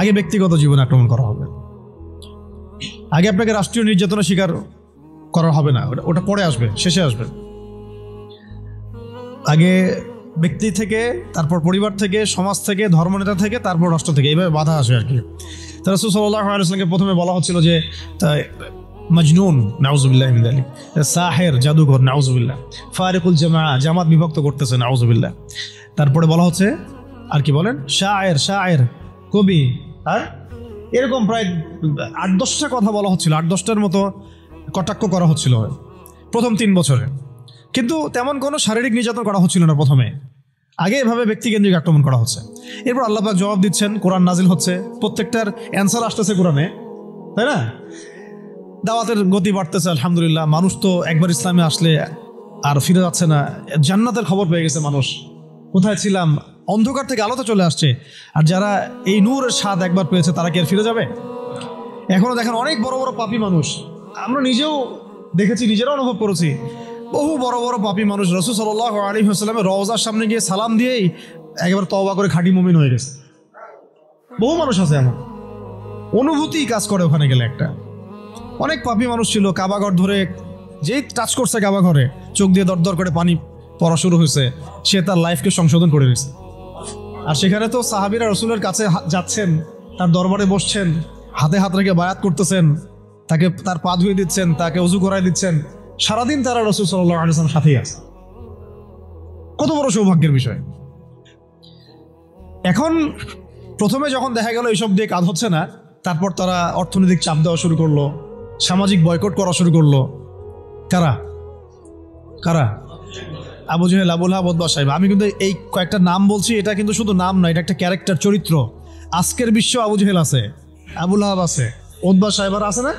আগে ব্যক্তিগত জীবনে আক্রমণ করা হবে। আগে আপনাকে রাষ্ট্রীয় নির্যাতনের শিকার করা হবে না, ওটা পরে আসবে, শেষে আসবে। আগে ব্যক্তি থেকে, তারপর পরিবার থেকে, সমাজ থেকে, ধর্মনেতা থেকে, তারপর রাষ্ট্র থেকে, এইভাবে বাধা আসে আর কি। রাসূল সাল্লাল্লাহু আলাইহি ওয়াসাল্লামকে প্রথমে বলা হচ্ছিল যে মাজনুন, নাউজুবিল্লাহ মিন যালিক, সাহের, জাদুঘর, নাউজুবিল্লাহ, ফারিকুল জামাত বিভক্ত করতেছে, নাউজুবিল্লাহ। তারপরে বলা হচ্ছে আর কি বলেন, শায়ের, কবি, আর এরকম প্রায় 8-10টা কথা বলা হচ্ছিল, 8-10টার মতো কটাক্ষ করা হচ্ছিল প্রথম 3 বছরে। কিন্তু তেমন কোনো শারীরিক নির্যাতন করা হচ্ছিল না প্রথমে, আগে এভাবে ব্যক্তিকেন্দ্রিক আক্রমণ করা হচ্ছে। এরপর আল্লাহ পাক জবাব দিচ্ছেন, কোরআন নাজিল হচ্ছে, প্রত্যেকটার অ্যান্সার আসতেছে কোরআনে, তাই না? দাওয়াতের গতি বাড়তেছে, আলহামদুলিল্লাহ। মানুষ তো একবার ইসলামে আসলে আর ফিরে যাচ্ছে না, জান্নাতের খবর পেয়ে গেছে মানুষ। কোথায় ছিলাম, অন্ধকার থেকে আলোতে চলে আসছে। আর যারা এই নূরের স্বাদ একবার পেয়েছে তারা কি আর ফিরে যাবে? এখনো দেখেন অনেক বড় বড় পাপী মানুষ, আমরা নিজেও দেখেছি, নিজেরাও অনুভব করেছি, বহু বড় বড় পাপী মানুষ রাসূল সাল্লাল্লাহু আলাইহি ওয়াসাল্লামের রওজার সামনে গিয়ে সালাম দিয়েই একেবারে তওবা করে খাঁটি মুমিন হয়ে গেছে। বহু মানুষ আছে এমন, অনুভূতি কাজ করে ওখানে গেলে। একটা অনেক পাপী মানুষ ছিল, কাবাঘর ধরে যেই টাচ করছে কাবাঘরে, চোখ দিয়ে দরদর করে পানি পড়া শুরু হয়েছে, সে তার লাইফকে সংশোধন করে নিয়েছে। আর সেখানে তো সাহাবীরা রাসূলের কাছে যাচ্ছেন, তার দরবারে বসছেন, হাতে হাত রেখে বায়াত করতেছেন, তাকে তার পা ধুয়ে দিচ্ছেন, তাকে ওযু করায় দিচ্ছেন, সারাদিন তারা রাসূল সাল্লাল্লাহু আলাইহি ওয়াসাল্লামের সাথেই আছে। কত বড় সৌভাগ্যের বিষয়। এখন প্রথমে যখন দেখা গেল এইসব দিয়ে কাজ হচ্ছে না, তারপর তারা অর্থনৈতিক চাপ দেওয়া শুরু করলো, সামাজিক বয়কট করা শুরু করলো। কারা কারা? আবু জেহেল, আবু লাহাব, উতবা, সাইবা। আমি কিন্তু এই কয়েকটা নাম বলছি, এটা কিন্তু শুধু নাম না, এটা একটা ক্যারেক্টার, চরিত্র। আজকের বিশ্ব আবু জেহেল আছে, আবু লাহাব আছে, উতবা, সাইবার আছে না?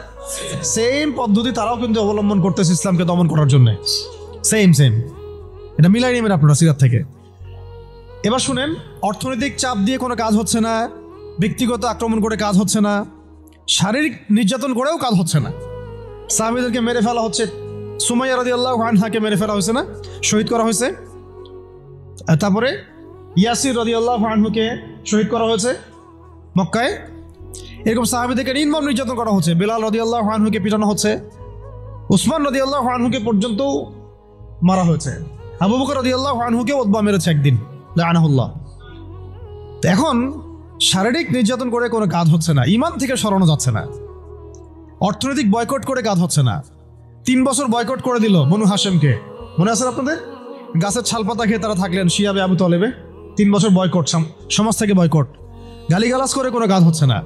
সেম পদ্ধতি তারাও কিন্তু অবলম্বন করতেছে ইসলামকে দমন করার জন্য। সেম এটা মিলাই নেবেন আপনারা সিরাত থেকে। এবার শুনেন, অর্থনৈতিক চাপ দিয়ে কোনো কাজ হচ্ছে না, ব্যক্তিগত আক্রমণ করে কাজ হচ্ছে না, শারীরিক নির্যাতন করেও কাজ হচ্ছে না। সাহাবীদেরকে মেরে ফেলা হচ্ছে, সুমাইয়া রাদিয়াল্লাহু আনহাকে মেরে ফেলা হয়েছে না, শহীদ করা হয়েছে। তারপরে ইয়াসির রাদিয়াল্লাহু আনহুকে শহীদ করা হয়েছে মক্কায়। এরকম সাহাবীদেরকে নির্মম নির্যাতন করা হচ্ছে, বেলাল রাদিয়াল্লাহু আনহুকে পিটানো হচ্ছে, উসমান রাদিয়াল্লাহু আনহুকে পর্যন্ত মারা হয়েছে, আবু বকর রাদিয়াল্লাহু আনহুকে উতবা মেরেছে একদিন, লাআনাহুল্লাহ। এখন শারীরিক নির্যাতন করে কোনো কাজ হচ্ছে না, ঈমান থেকে সরানো যাচ্ছে না, অর্থনৈতিক বয়কট করে কাজ হচ্ছে না। 3 বছর বয়কট করে দিল বনু হাশেমকে, মনে আছে আপনাদের? গাছের ছালপাতা খেয়ে তারা থাকলেন শিয়াবে আবু তালেবে। 3 বছর বয়কট, সমাজ থেকে বয়কট, গালিগালাজ করে কোনো কাজ হচ্ছে না,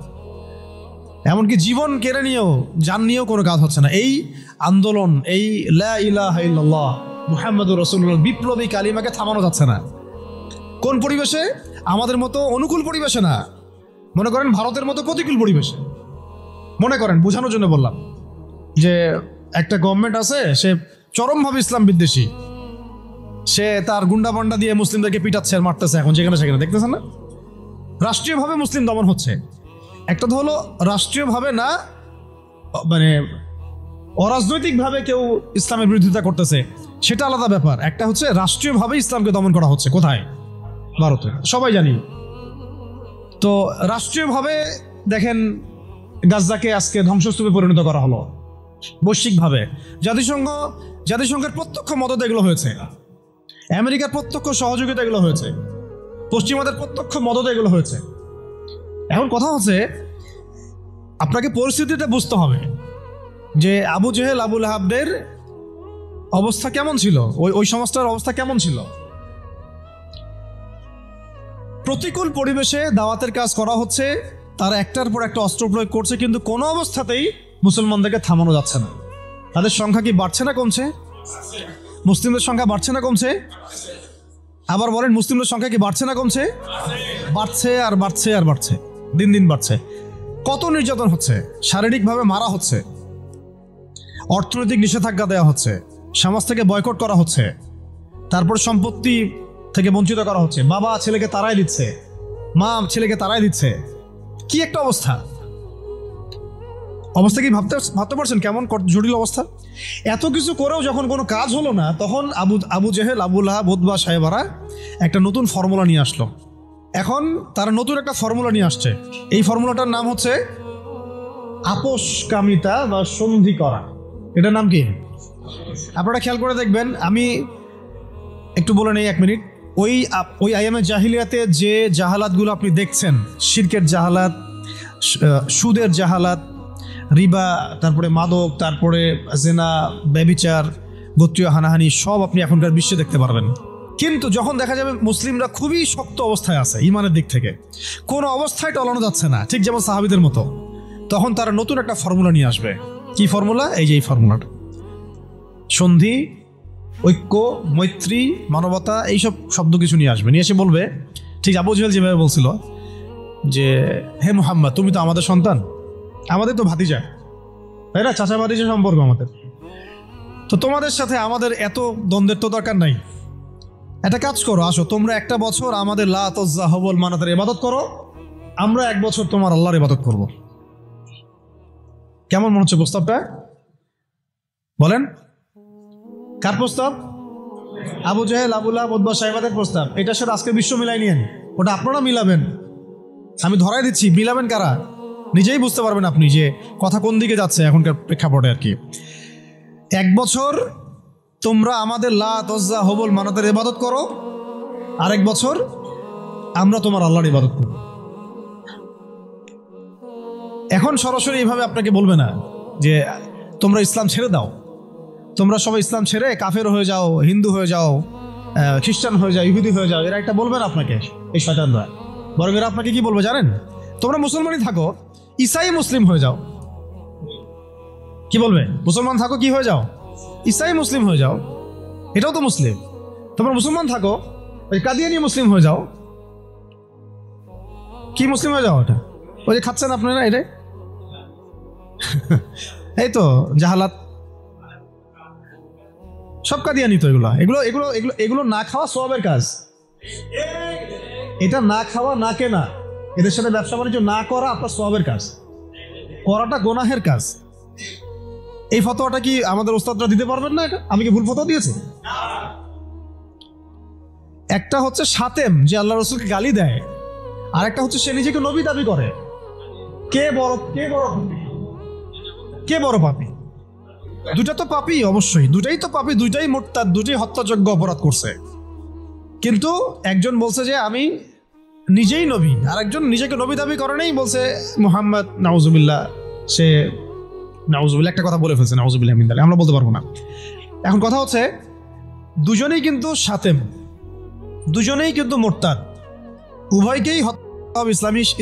এমনকি জীবন কেড়ে নিয়েও, জান নিয়েও কোনো কাজ হচ্ছে না। এই আন্দোলন, এই লা ইলাহা ইল্লাল্লাহ মুহাম্মাদুর রাসূলুল্লাহ বিপ্লবী কালিমাকে থামানো যাচ্ছে না। কোন পরিবেশে? আমাদের মতো অনুকূল পরিবেশে না, মনে করেন ভারতের মতো প্রতিকূল পরিবেশে। মনে করেন, বোঝানোর জন্য বললাম যে একটা গভর্নমেন্ট আছে, সে চরমভাবে ইসলাম বিদ্বেষী, সে তার গুন্ডাপান্ডা দিয়ে মুসলিমদেরকে পিটাচ্ছে আর মারতেছে, এখন যেখানে সেখানে, দেখতেছেন না? রাষ্ট্রীয়ভাবে মুসলিম দমন হচ্ছে। একটা তো হলো রাষ্ট্রীয়ভাবে না, মানে অরাজনৈতিকভাবে কেউ ইসলামের বিরোধিতা করতেছে, সেটা আলাদা ব্যাপার। একটা হচ্ছে রাষ্ট্রীয়ভাবে ইসলামকে দমন করা হচ্ছে। কোথায়? ভারতে, সবাই জানি। তো রাষ্ট্রীয়ভাবে দেখেন গাজ্জাকে আজকে ধ্বংসস্তূপে পরিণত করা হলো বৈশ্বিকভাবে। জাতিসংঘের প্রত্যক্ষ মদত এগুলো হয়েছে, আমেরিকার প্রত্যক্ষ সহযোগিতা এগুলো হয়েছে, পশ্চিমাদের প্রত্যক্ষ মদত এগুলো হয়েছে। এখন কথা হচ্ছে আপনাকে পরিস্থিতিটা বুঝতে হবে যে আবু জেহেল আবু লাহাবদের অবস্থা কেমন ছিল, ওই সমাজটার অবস্থা কেমন ছিল। প্রতিকূল পরিবেশে দাওয়াতের কাজ করা হচ্ছে, তারা একটার পর একটা অস্ত্র প্রয়োগ করছে, কিন্তু কোনো অবস্থাতেই মুসলমানদেরকে থামানো যাচ্ছে না। তাদের সংখ্যা কি বাড়ছে না কমছে? মুসলিমদের সংখ্যা বাড়ছে না কমছে? আবার বলেন, মুসলিমদের সংখ্যা কি বাড়ছে না কমছে? বাড়ছে আর বাড়ছে আর বাড়ছে, দিন দিন বাড়ছে। কত নির্যাতন হচ্ছে, শারীরিকভাবে মারা হচ্ছে, অর্থনৈতিক নিষেধাজ্ঞা দেওয়া হচ্ছে, সমাজ থেকে বয়কট করা হচ্ছে, তারপর সম্পত্তি থেকে বঞ্চিত করা হচ্ছে, বাবা ছেলেকে তাড়াই দিচ্ছে, মা ছেলেকে তাড়াই দিচ্ছে। কি একটা অবস্থা! অবস্থা কি ভাবতে পারছেন কেমন জটিল অবস্থা? এত কিছু করেও যখন কোনো কাজ হলো না, তখন আবু জেহেল আবু লাহাব উতবা সাহেবারা একটা নতুন ফর্মুলা নিয়ে আসলো। এখন তারা নতুন একটা ফর্মুলা নিয়ে আসছে। এই ফর্মুলাটার নাম হচ্ছে আপোষকামিতা বা সন্ধি করা। এটার নাম কি? আপনারা খেয়াল করে দেখবেন, আমি একটু বলে নেই 1 মিনিট। ওই আইয়ামে জাহিলিয়াতে যে জাহালাতগুলো আপনি দেখছেন, শিরকের জাহালাত, সুদের জাহালাত, রিবা, তারপরে মাদক, তারপরে জেনা, ব্যভিচার, গোত্রীয় হানাহানি, সব আপনি এখনকার বিশ্বে দেখতে পারবেন। কিন্তু যখন দেখা যাবে মুসলিমরা খুবই শক্ত অবস্থায় আছে ইমানের দিক থেকে, কোনো অবস্থায় টলানো যাচ্ছে না, ঠিক যেমন সাহাবীদের মতো, তখন তারা নতুন একটা ফর্মুলা নিয়ে আসবে। কি ফর্মুলা? এই যে এই ফর্মুলাটা, সন্ধি, ঐক্য, মৈত্রী, মানবতা, এইসব শব্দ কিছু নিয়ে আসবে। নিয়ে এসে বলবে, ঠিক আবু জেহেল যেভাবে বলছিল যে, হে মুহাম্মদ, তুমি তো আমাদের সন্তান, আমাদের তো ভাতিজা, তাই না? চাচা ভাতিজা সম্পর্ক আমাদের, তো তোমাদের সাথে আমাদের এত দ্বন্দ্বের তো দরকার নাই। একটা কাজ করো, আসো তোমরা একটা বছর আমাদের লাত উজ্জা হবল মানাতের ইবাদত করো, আমরা 1 বছর তোমার আল্লাহর ইবাদত করব। কেমন মনে হচ্ছে প্রস্তাবটা? বলেন, কার প্রস্তাব? আবু জেহেল আবু লাহাব উতবা সাহেবাদের প্রস্তাব। এটার সাথে আজকে বিশ্ব মিলাই নিয়েন, ওটা আপনারা মিলাবেন। আমি ধরাই দিচ্ছি, মিলাবেন কারা নিজেই বুঝতে পারবেন আপনি যে কথা কোন দিকে যাচ্ছে এখনকার প্রেক্ষাপটে আর কি। 1 বছর তোমরা আমাদের লাত উজ্জা হবল মানাতের ইবাদত করো, আর 1 বছর আমরা তোমার আল্লাহর ইবাদত করব। এখন সরাসরি এইভাবে আপনাকে বলবে না যে তোমরা ইসলাম ছেড়ে দাও, তোমরা সবাই ইসলাম ছেড়ে কাফের হয়ে যাও, হিন্দু হয়ে যাও, খ্রিস্টান হয়ে যাও, ইহুদি হয়ে যাও। এরা একটা বলবে না আপনাকে, এই শয়তানরা। বরং এরা আপনাকে কি বলবে জানেন? তোমরা মুসলমানই থাকো, ঈসাই মুসলিম হয়ে যাও। কি বলবে? মুসলমান থাকো, কি হয়ে যাও? ঈসাই মুসলিম হয়ে যাও। এটাও তো মুসলিম। তোমরা মুসলমান থাকো, কাদিয়ানি মুসলিম হয়ে যাও। কি মুসলিম হয়ে যাও? ওটা ওই যে খাচ্ছেন আপনারা, এটা এই তো জাহালাত, সব কাদিয়ানি তো। এগুলো এগুলো এগুলো এগুলো এগুলো না খাওয়া সওয়াবের কাজ। এটা না খাওয়া, না কেনা, এদের সাথে ব্যবসা বাণিজ্য না করা আপনার সওয়াবের কাজ, করাটা গোনাহের কাজ। এই ফতোয়াটা কি আমাদের ওস্তাদরা দিতে পারবেন না? এটা আমি কি ভুল ফতোয়া দিয়েছি? একটা হচ্ছে সাতেম, যে আল্লাহ রসুলকে গালি দেয়, আর একটা হচ্ছে সে নিজেকে নবী দাবি করে। কে বড় পাপী? দুটা তো পাপী, অবশ্যই দুটাই তো পাপী, দুইটাই মুরতাদ, দুটোই হত্যাযোগ্য অপরাধ করছে। কিন্তু একজন বলছে যে আমি নিজেই নবী, আর একজন নিজেকে নবী দাবি করে নেই, বলছে মুহাম্মদ নাউজুবিল্লাহ, সে নাউজুবিল্লাহ একটা কথা বলে ফেলছে, নাউজুবিল্লাহ মিন যালিক, আমরা বলতে পারবো না। এখন কথা হচ্ছে দুজনেই কিন্তু সাতেম, দুজনেই কিন্তু মুরতাদ, উভয়কেই হত্যা।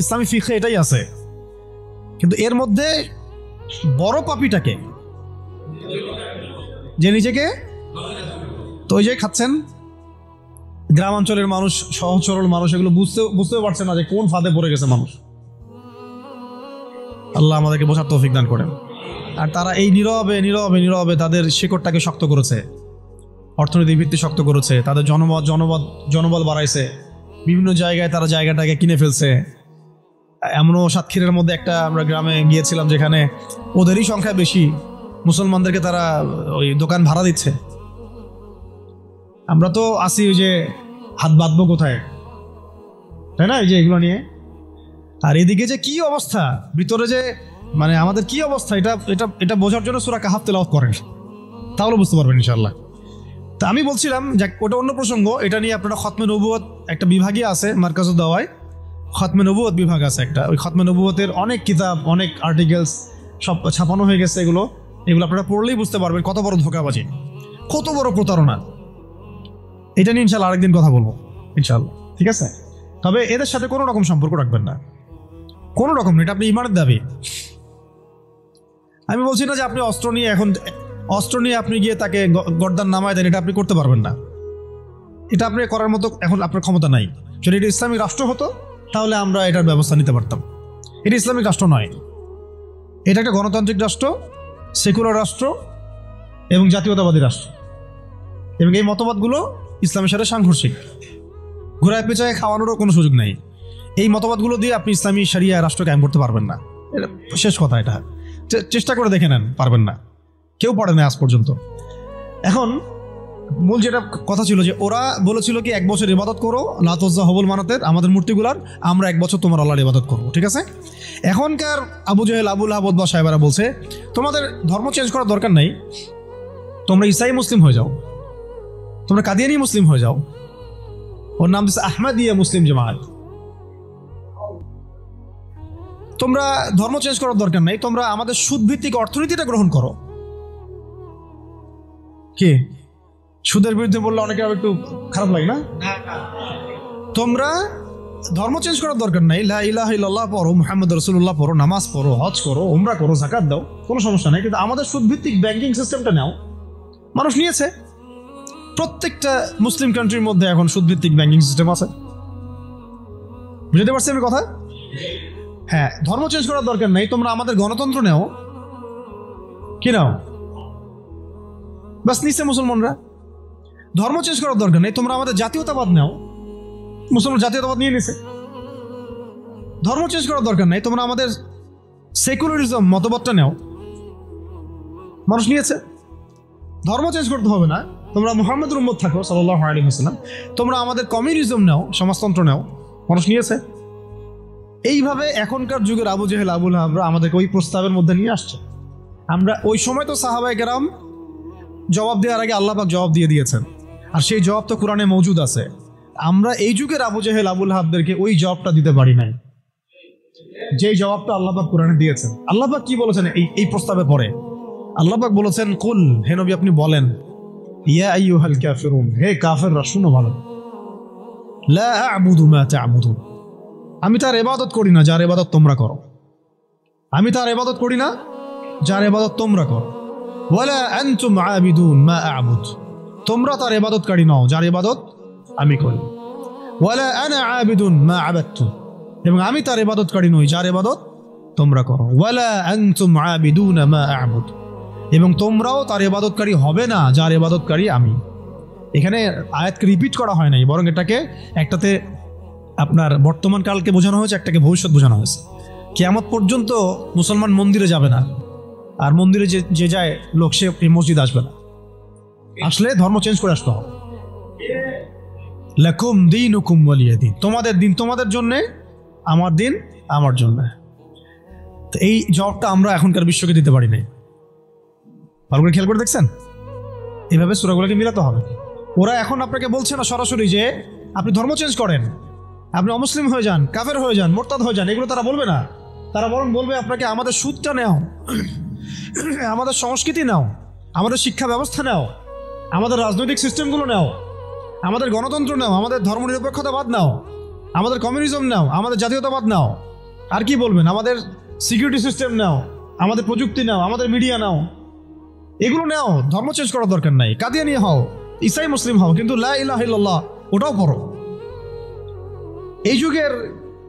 ইসলামী ফিকহে এটাই আছে। কিন্তু এর মধ্যে বড় পাপীটাকে, যে নিজেকে, তো ওই যে খাচ্ছেন, গ্রামাঞ্চলের মানুষ, সহজ সরল মানুষ, এগুলো বুঝতেও পারছে না যে কোন ফাঁদে পড়ে গেছে মানুষ। আল্লাহ আমাদেরকে বোঝার তৌফিক দান করেন। আর তারা এই নীরবে নীরবে নীরবে তাদের শিকড়টাকে শক্ত করেছে, অর্থনৈতিক ভিত্তি শক্ত করেছে, তাদের জনবল বাড়াইছে, বিভিন্ন জায়গায় তারা জায়গাটাকে কিনে ফেলছে। এমনও সাতক্ষীরার মধ্যে একটা আমরা গ্রামে গিয়েছিলাম যেখানে ওদেরই সংখ্যা বেশি, মুসলমানদেরকে তারা ওই দোকান ভাড়া দিচ্ছে। আমরা তো আসি ওই যে হাত বাঁধবো কোথায়, তাই না, এই যে এগুলো নিয়ে। আর এদিকে যে কি অবস্থা ভিতরে, যে মানে আমাদের কি অবস্থা, এটা এটা এটা বোঝার জন্য সূরা কাহাফ তেলাওয়াত করেন, তাহলে বুঝতে পারবেন ইনশাআল্লাহ। তা আমি বলছিলাম যে ওটা অন্য প্রসঙ্গ, এটা নিয়ে আপনারা খতমে নবুয়ত একটা বিভাগই আছে মারকাজুদ দাওয়ায়, খতমে নবুয়ত বিভাগ আছে একটা, ওই খতমে নবুয়তের অনেক কিতাব, অনেক আর্টিকেলস সব ছাপানো হয়ে গেছে। এগুলো আপনারা পড়লেই বুঝতে পারবেন কত বড় ধোঁকাবাজি, কত বড় প্রতারণা। এটা নিয়ে ইনশাল্লাহ আরেকদিন কথা বলবো ইনশাল্লাহ, ঠিক আছে? তবে এদের সাথে কোনো রকম সম্পর্ক রাখবেন না, কোনো রকম। এটা আপনি ইমানের দাবি। আমি বলছি না যে আপনি অস্ত্র নিয়ে আপনি গিয়ে তাকে গর্দান নামায় দেন, এটা আপনি করতে পারবেন না। এটা আপনি করার মতো এখন আপনার ক্ষমতা নাই। যদি এটা ইসলামিক রাষ্ট্র হতো তাহলে আমরা এটার ব্যবস্থা নিতে পারতাম। এটা ইসলামিক রাষ্ট্র নয়, এটা একটা গণতান্ত্রিক রাষ্ট্র, সেকুলার রাষ্ট্র এবং জাতীয়তাবাদী রাষ্ট্র, এবং এই মতবাদগুলো ইসলামের সাথে সাংঘর্ষিক। ঘোড়ায় পেঁচায় খাওয়ানোরও কোনো সুযোগ নেই। এই মতবাদগুলো দিয়ে আপনি ইসলামী শরিয়া রাষ্ট্র কায়েম করতে পারবেন না, এটা শেষ কথা। এটা চেষ্টা করে দেখে নেন, পারবেন না, কেউ পারে না আজ পর্যন্ত। এখন মূল যেটা কথা ছিল যে ওরা বলেছিল কি 1 বছর ইবাদত করো লাত উজ্জা হবল মানাতের, আমাদের মূর্তিগুলার, আমরা 1 বছর তোমার আল্লাহর ইবাদত করবো, ঠিক আছে? এখনকার আবু জেহেল, আবুল আহাব বা সাহেবারা বলছে তোমাদের ধর্ম চেঞ্জ করার দরকার নাই, তোমরা ইসাই মুসলিম হয়ে যাও, তোমরা কাদিয়ানি মুসলিম হয়ে যাও। ওর নাম দিচ্ছে আহমদিয়া মুসলিম জামাত। তোমরা ধর্ম চেঞ্জ করার দরকার নাই, তোমরা আমাদের সুদভিত্তিক অর্থনীতিটা গ্রহণ করো। কি সুদের বিরুদ্ধে বললে অনেকে একটু খারাপ লাগে না? তোমরা ধর্ম চেঞ্জ করার দরকার নাই, লা ইলাহা ইল্লাল্লাহ পড়ো, মুহাম্মদ রাসূলুল্লাহ পড়ো, নামাজ পড়ো, হজ করো, উমরা করো, যাকাত দাও, কোনো সমস্যা নাই, কিন্তু আমাদের সুদভিত্তিক ব্যাংকিং সিস্টেমটা নাও। মানুষ নিয়েছে, প্রত্যেকটা মুসলিম কান্ট্রির মধ্যে এখন সুদভিত্তিক ব্যাংকিং সিস্টেম আছে। বুঝতে পারছি আমি কথা? হ্যাঁ, ধর্ম চেঞ্জ করার দরকার নাই, তোমরা আমাদের গণতন্ত্র নাও। কি নাও? বাস নিচ্ছে মুসলমানরা। ধর্ম চেঞ্জ করার দরকার নেই, তোমরা আমাদের জাতীয়তাবাদ নাও। মুসলমান জাতীয়তাবাদ নিয়ে নিছে। ধর্ম চেঞ্জ করার দরকার নাই, তোমরা আমাদের সেকুলারিজম মতবাদটা নাও। মানুষ নিয়েছে। ধর্ম চেঞ্জ করতে হবে না, তোমরা মুহাম্মদের উম্মত থাকো সাল্লাল্লাহু আলাইহি ওয়াসাল্লাম, তোমরা আমাদের কমিউনিজম নাও, সমাজতন্ত্র নাও। মানুষ নিয়েছে। এইভাবে এখনকার যুগের আবু জেহেল, আবুল আহাবরা আমাদেরকে ওই প্রস্তাবের মধ্যে নিয়ে আসছে। আমরা ওই সময় তো সাহাবায়ে কেরাম জবাব দেওয়ার আগে আল্লাহ পাক জবাব দিয়ে দিয়েছেন, আর সেই জবাব তো কোরআনে মওজুদ আছে। আমরা এই যুগের আবু জেহেল, আবুল আহাবদেরকে ওই জবাবটা দিতে পারি নাই, যেই জবাবটা আল্লাহ পাক কোরআনে দিয়েছেন। আল্লাহ পাক কি বলেছেন এই প্রস্তাবের পরে? আল্লাহ পাক বলেছেন, কুল, হে নবী আপনি বলেন, ইয়া আইয়ুহাল কাফিরুন, হে কাফেররা শুনো ভালো, লা আ'বুদু মা তা'বুদুন, আমি তার ইবাদত করি না যার ইবাদত তোমরা করো। আমি তার ইবাদত করি না যার ইবাদত তোমরা করো। ওয়ালা আনতুম আবিদুন মা আ'বুদ, তোমরা তার ইবাদতকারী নও যার ইবাদত আমি করি। ওয়ালা আনা আবিদুন মা আবাদতু, এবং আমি তার ইবাদতকারী নই যার ইবাদত তোমরা করো। ওয়ালা আনতুম আবিদুন মা আ'বুদ, এবং তোমরাও তার ইবাদতকারী হবে না যার ইবাদতকারী আমি। এখানে আয়াতকে রিপিট করা হয় নাই, বরং এটাকে একটাতে আপনার বর্তমান কালকে বোঝানো হয়েছে, একটাকে ভবিষ্যৎ বোঝানো হয়েছে। কিয়ামত পর্যন্ত মুসলমান মন্দিরে যাবে না, আর মন্দিরে যে যায় লোক সে এই মসজিদ আসবে না। আসলে ধর্ম চেঞ্জ করে আসতে হবে। লাকুম দীনুকুম ওয়ালিয়া দীন, তোমাদের দিন তোমাদের জন্যে, আমার দিন আমার জন্য। তো এই জবাবটা আমরা এখনকার বিশ্বকে দিতে পারি নাই। ভালো করে খেয়াল করে দেখছেন? এইভাবে সূরাগুলোকে মিলাতে হবে। ওরা এখন আপনাকে বলছে না সরাসরি যে আপনি ধর্ম চেঞ্জ করেন, আপনি অমুসলিম হয়ে যান, কাফের হয়ে যান, মোরতাদ হয়ে যান, এগুলো তারা বলবে না। তারা বরং বলবে আপনাকে আমাদের সুদটা নাও, আমাদের সংস্কৃতি নাও, আমাদের শিক্ষা ব্যবস্থা নাও, আমাদের রাজনৈতিক সিস্টেমগুলো নাও, আমাদের গণতন্ত্র নাও, আমাদের ধর্মনিরপেক্ষতাবাদ নাও, আমাদের কমিউনিজম নাও, আমাদের জাতীয়তাবাদ নাও। আর কি বলবেন? আমাদের সিকিউরিটি সিস্টেম নাও, আমাদের প্রযুক্তি নাও, আমাদের মিডিয়া নাও, এগুলো নাও। ধর্ম চেঞ্জ করার দরকার নাই। কাদিয়ানি হও, ইসাই মুসলিম হও, কিন্তু লা ইলাহা ইল্লাল্লাহ ওটাও পড়ো। এই যুগের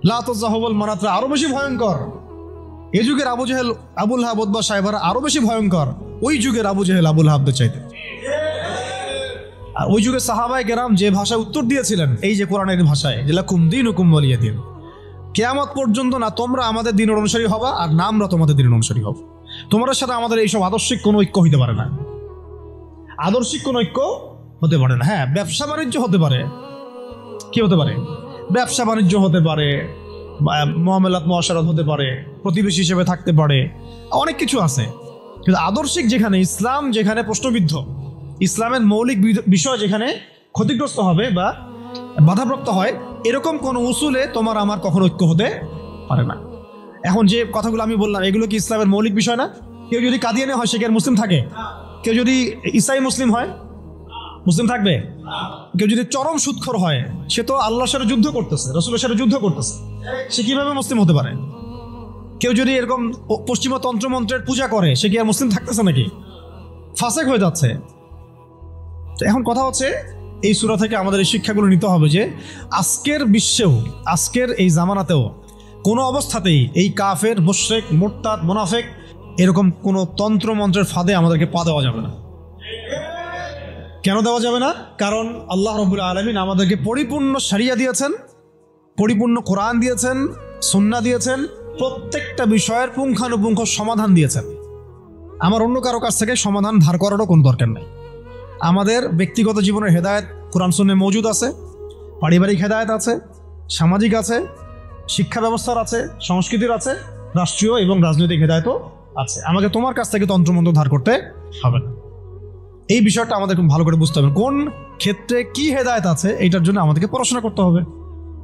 লাত উজ্জা হবল মানাতরা আরো বেশি ভয়ঙ্কর। এই যুগের আবু জেহেল, আবুল আহাব বা সাহেবারা আরো বেশি ভয়ঙ্কর ওই যুগের আবু জেহেল, আবুল আহাবদের চাইতে। আর ওই যুগের সাহাবায়ে কেরাম যে ভাষায় উত্তর দিয়েছিলেন, এই যে কোরআনের ভাষায়, যে লাকুম দীনুকুম ওয়ালিয়া দীন, কিয়ামত পর্যন্ত না তোমরা আমাদের দিনের অনুসারী হবা, আর না আমরা তোমাদের দিনের অনুসারী হব। তোমাদের সাথে আমাদের এইসব আদর্শিক কোনো ঐক্য হইতে পারে না। আদর্শিক কোনো ঐক্য হতে পারে না। হ্যাঁ, ব্যবসা বাণিজ্য হতে পারে। কি হতে পারে? ব্যবসা বাণিজ্য হতে পারে, মুআমালাত মুআশারাত হতে পারে, প্রতিবেশী হিসেবে থাকতে পারে, অনেক কিছু আছে। কিন্তু আদর্শিক যেখানে, ইসলাম যেখানে প্রশ্নবিদ্ধ, ইসলামের মৌলিক বিষয় যেখানে ক্ষতিগ্রস্ত হবে বা বাধাপ্রাপ্ত হয়, এরকম কোন উসুলে তোমার আমার কখনো ঐক্য হতে পারে না। এখন যে কথাগুলো আমি বললাম এগুলো কি ইসলামের মৌলিক বিষয় না? কেউ যদি কাদিয়ানি হয় সে কি আর মুসলিম থাকে? কেউ যদি ইসাই মুসলিম হয় মুসলিম থাকবে? কেউ যদি চরম সুদখোর হয় সে তো আল্লাহর সাথে যুদ্ধ করতেছে, রাসূলের সাথে যুদ্ধ করতেছে, সে কিভাবে মুসলিম হতে পারে? কেউ যদি এরকম পশ্চিমা তন্ত্রমন্ত্রের পূজা করে সে কি আর মুসলিম থাকতেছে নাকি? ফাসেক হয়ে যাচ্ছে। তো এখন কথা হচ্ছে এই সূরা থেকে আমাদের এই শিক্ষাগুলো নিতে হবে যে আজকের বিশ্বেও, আজকের এই জামানাতেও কোনো অবস্থাতেই এই কাফের, মুশরিক, মুরতাদ, মুনাফিক এরকম কোনো তন্ত্রমন্ত্রের ফাঁদে আমাদেরকে পা দেওয়া যাবে না। কেন দেওয়া যাবে না? কারণ আল্লাহ রাব্বুল আলামিন আমাদেরকে পরিপূর্ণ শরিয়া দিয়েছেন, পরিপূর্ণ কোরআন দিয়েছেন, সুন্নাহ দিয়েছেন, প্রত্যেকটা বিষয়ের পুঙ্খানুপুঙ্খ সমাধান দিয়েছেন। আমার অন্য কারো কাছ থেকে সমাধান ধার করারও কোনো দরকার নেই। আমাদের ব্যক্তিগত জীবনের হেদায়েত কোরআন সুন্নাহে মওজুদ আছে, পারিবারিক হেদায়েত আছে, সামাজিক আছে, শিক্ষা ব্যবস্থার আছে, সংস্কৃতির আছে, রাষ্ট্রীয় এবং রাজনৈতিক হেদায়েতও আছে। আমাকে তোমার কাছ থেকে তন্ত্রমন্ত্র ধার করতে হবে না। এই বিষয়টা আমাদের খুব ভালো করে বুঝতে হবে। কোন ক্ষেত্রে কি হেদায়েত আছে এইটার জন্য আমাদেরকে পড়াশোনা করতে হবে,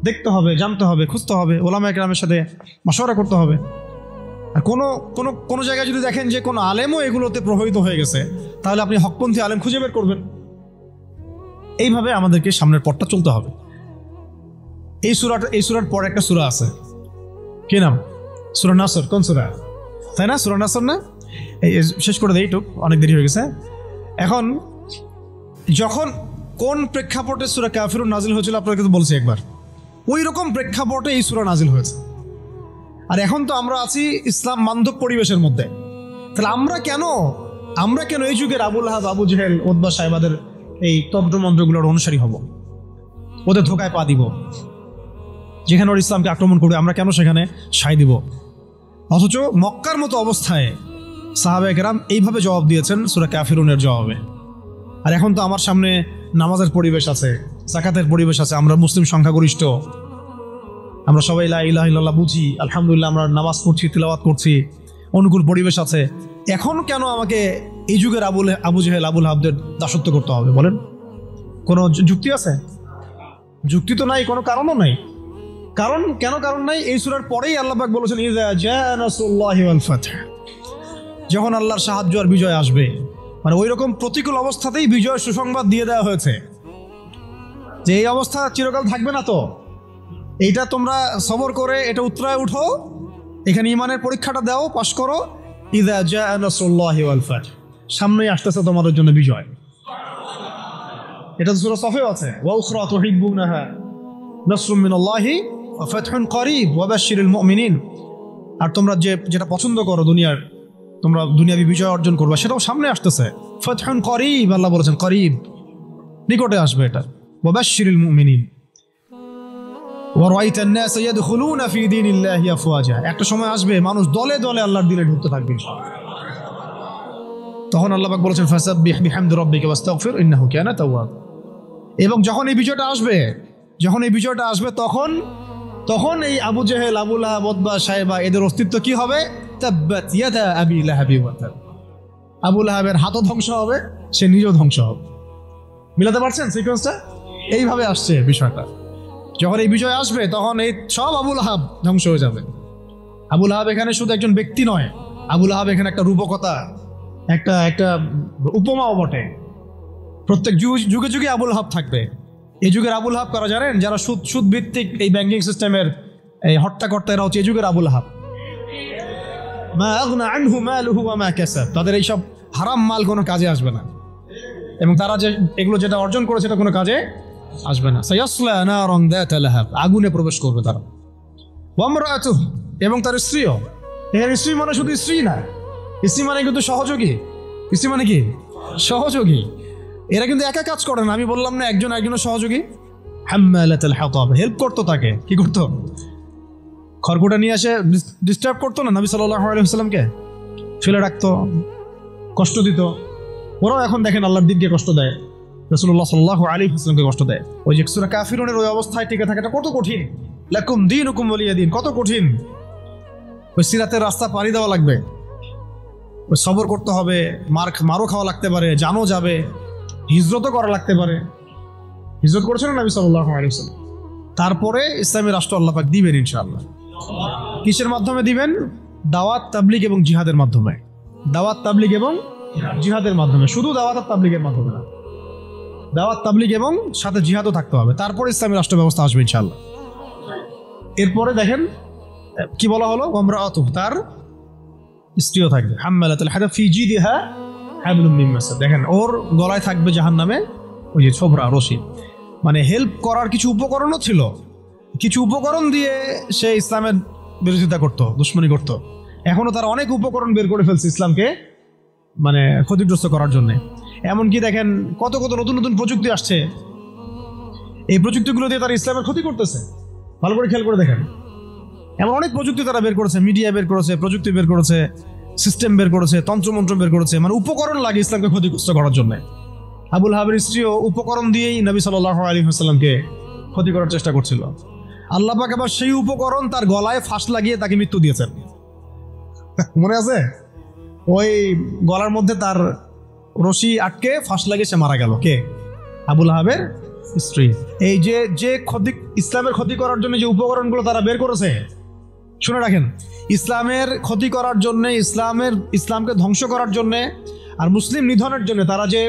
দেখতে হবে, জানতে হবে, খুঁজতে হবে, ওলামায়ে কেরামের সাথে মাশওয়ারা করতে হবে। আর কোনো জায়গায় যদি দেখেন যে কোনো আলেমও এগুলোতে প্রভাবিত হয়ে গেছে তাহলে আপনি হকপন্থী আলেম খুঁজে বের করবেন। এইভাবে আমাদেরকে সামনের পথটা চলতে হবে। এই সূরার পর একটা সূরা আছে, কি নাম? সূরা নাসর। কোন সূরা? তাই না? সূরা নাসর না? এই শেষ করে দেই, টুক অনেক দেরি হয়ে গেছে। এখন যখন কোন প্রেক্ষাপটে সূরা কাফিরুন নাজিল হয়েছিল আপনাকে তো বলছি একবার, ওই রকম প্রেক্ষাপটে এই সূরা নাজিল হয়েছে। আর এখন তো আমরা আছি ইসলাম বান্ধব পরিবেশের মধ্যে। তাহলে আমরা কেন এই যুগের আবু লাহাব, আবু জেহেল, উতবা, সাইবাদের এই তন্ত্রমন্ত্রগুলোর অনুসারী হব, ওদের ধোকায় পা দিব? যেখানে ওর ইসলামকে আক্রমণ করবে আমরা কেন সেখানে সায় দিব? অথচ মক্কার মতো অবস্থায় সাহাবায়ে কেরাম এইভাবে জবাব দিয়েছেন সূরা কাফিরুনের জবাবে। আর এখন তো আমার সামনে নামাজের পরিবেশ আছে, যাকাতের পরিবেশ আছে, আমরা মুসলিম সংখ্যাগরিষ্ঠ, আমরা সবাই লা ইলাহা ইল্লাল্লাহ বুঝি, আলহামদুলিল্লাহ আমরা নামাজ পড়ছি, তিলাওয়াত করছি, অনুকূল পরিবেশ আছে। এখন কেন আমাকে এই যুগের আবু জেহেল, আবু লাহাবদের দাসত্ব করতে হবে বলেন? কোনো যুক্তি আছে? যুক্তি তো নাই, কোনো কারণও নাই। কারণ নাই। এই সূরার পরেই আল্লাহ পাক বলেছেন ইযা জাআ নাসরুল্লাহি ওয়াল ফাতহ, যখন আল্লাহর সাহায্য আর বিজয় আসবে। মানে ওই রকম প্রতিকূল অবস্থাতেই বিজয়ের সুসংবাদ দিয়ে দেওয়া হয়েছে যে এই অবস্থা চিরকাল থাকবে না, তো এইটা তোমরা সবর করে এটা উতরায় উঠো, এখানে ঈমানের পরীক্ষাটা দাও, পাশ করো। ইযা জাআ নাসরুল্লাহি ওয়াল ফাতহ, সামনেই আসতেছে তোমাদের জন্য বিজয়। এটা তো সূরা সফেও আছে, ওয়া উখরা তুহিব্বুনাহা নাসরুম মিনাল্লাহি ওয়া ফাতহুন করিব ওয়া বাশশিরিল মুমিনিন। আর তোমরা যেটা পছন্দ করো দুনিয়ার, তোমরা দুনিয়াবি বিজয় অর্জন করবে, সেটাও সামনে আসতেছে। ফাতহুন করিব, আল্লাহ বলেছেন করিব, নিকটে আসবে এটা। ওয়া বাশশিরিল মুমিনিন ওয়া রাআইতান নাস ইয়াদখুলুনা ফি দীনিল্লাহি আফওয়াজা, একটা সময় আসবে মানুষ দলে দলে আল্লাহর দিনে ঢুকতে থাকবে। তখন আল্লাহ পাক বলেছেন ফাসাব্বিহ বিহামদি রাব্বিকা ওয়াস্তাগফির ইন্নাহু কানা তাওয়াব। এবং যখন এই বিজয়টা আসবে তখন এই আবু জেহেল, আবু লাহাব, উতবা, সাইবা এদের অস্তিত্ব কি হবে? তাব্বাত ইয়াদা আবি লাহাবি ওয়া তাব। আবু লাহাবের হাতও ধ্বংস হবে, সে নিজেও ধ্বংস হবে। মিলাতে পারছেন সিকোয়েন্সটা? এইভাবে আসছে বিষয়টা। যখন এই বিজয় আসবে তখন এই সব আবু লাহাব ধ্বংস হয়ে যাবে। আবু লাহাব এখানে শুধু একজন ব্যক্তি নয়, আবু লাহাব এখানে একটা রূপকথা, একটা উপমাও বটে। প্রত্যেক যুগে যুগে আবু লাহাব থাকবে। এই যুগের আবু লাহাব কারা জানেন? যারা সুদ ভিত্তিক এই ব্যাংকিং সিস্টেমের এই হর্তাকর্তা, এরা হচ্ছে এই যুগের আবু লাহাব। মা আগনা আনহু মালুহু ওয়া মা কাসাব, তাদের এইসব হারাম মাল কোনো কাজে আসবে না, এবং তারা এগুলো যেটা অর্জন করেছে সেটা কোনো কাজে আসবে না। সায়াসলা নারান যাতা লাহাব, আগুনে প্রবেশ করবে তারা। ওয়া ইমরাতুহু, এবং তার স্ত্রীও। এখানে স্ত্রী মানে শুধু স্ত্রী না, স্ত্রী মানে কিন্তু সহযোগী। স্ত্রী মানে কি? সহযোগী। এরা কিন্তু একা কাজ করে না, আমি বললাম না একজন একজনের সহযোগী। হাম্মালাতুল হাতাব, হেল্প করতো তাকে। কি করতো? খড়কুটা নিয়ে এসে ডিস্টার্ব করতো না নবী সাল্লাল্লাহু আলাইহি ওয়াসাল্লামকে, ফেলে রাখতো, কষ্ট দিত। ওরাও এখন দেখেন আল্লাহর দ্বীনকে কষ্ট দেয়, রাসূলুল্লাহ সাল্লাল্লাহু আলাইহি ওয়াসাল্লামকে কষ্ট দেয়। ওই যে সূরা কাফিরুনের ওই অবস্থায় টিকে থাকাটা কত কঠিন। লাকুম দীনুকুম ওয়ালিয়া দীন, কত কঠিন। ওই সিরাতের রাস্তা পাড়ি দেওয়া লাগবে, ওই সবর করতে হবে, মারও খাওয়া লাগতে পারে, জানও যাবে, হিজরতও করা লাগতে পারে। হিজরত করেছেন নবী সাল্লাল্লাহু আলাইহি ওয়াসাল্লাম। তারপরে ইসলামী রাষ্ট্র আল্লাহ পাক দিবেন ইনশাআল্লাহ। কিসের মাধ্যমে দিবেন? দাওয়াত, তাবলীগ এবং জিহাদের মাধ্যমে। দাওয়াত, তাবলীগ এবং জিহাদের মাধ্যমে, শুধু দাওয়াত আর তাবলীগের মাধ্যমে না, দাওয়াত, তাবলীগ এবং সাথে জিহাদও থাকতে হবে। তারপরে ইসলামী রাষ্ট্র ব্যবস্থা আসবে ইনশাআল্লাহ। এরপরে দেখেন কি বলা হলো, ওমরাআতুহু, তার স্ত্রীও থাকবে। হাম্মালাতুল হাতাব ফি জিদিহা হাবলুম মিন মাসাদ। দেখেন ওর গলায় থাকবে জাহান্নামে ওই যে ছোবরা, রশি। মানে হেল্প করার কিছু উপকরণও ছিল, কিছু উপকরণ দিয়ে সে ইসলামের বিরোধিতা করত, দুশ্মনী করত। এখনো তার অনেক উপকরণ বের করে ফেলছে ইসলামকে মানে ক্ষতিগ্রস্ত করার জন্য। এমনকি দেখেন কত কত নতুন নতুন প্রযুক্তি আসছে, এই প্রযুক্তিগুলো দিয়ে তারা ইসলামের ক্ষতি করতেছে। ভালো করে খেয়াল করে দেখেন, এমন অনেক প্রযুক্তি তারা বের করেছে, মিডিয়া বের করেছে, প্রযুক্তি বের করেছে, সিস্টেম বের করেছে, তন্ত্রমন্ত্র বের করেছে, মানে উপকরণ লাগে ইসলামকে ক্ষতিগ্রস্ত করার জন্য। আবুল হাবের স্ত্রীও উপকরণ দিয়েই নবী সাল্লাল্লাহু আলাইহি ওয়াসাল্লামকে ক্ষতি করার চেষ্টা করছিল। আল্লাহ পাক আবার সেই উপকরণ তার গলায় ফাঁস লাগিয়ে তাকে মৃত্যু দিয়েছেন। মনে আছে? ওই গলার মধ্যে তার রশি আটকে ফাঁস লাগিয়ে সে মারা গেল। কে? আবুল হাবের স্ত্রী। এই যে যে ক্ষতি, ইসলামের ক্ষতি করার জন্য যে উপকরণগুলো তারা বের করেছে, শুনে রাখেন, ইসলামের ক্ষতি করার জন্য, ইসলামকে ধ্বংস করার জন্য আর মুসলিম নিধনের জন্য তারা যে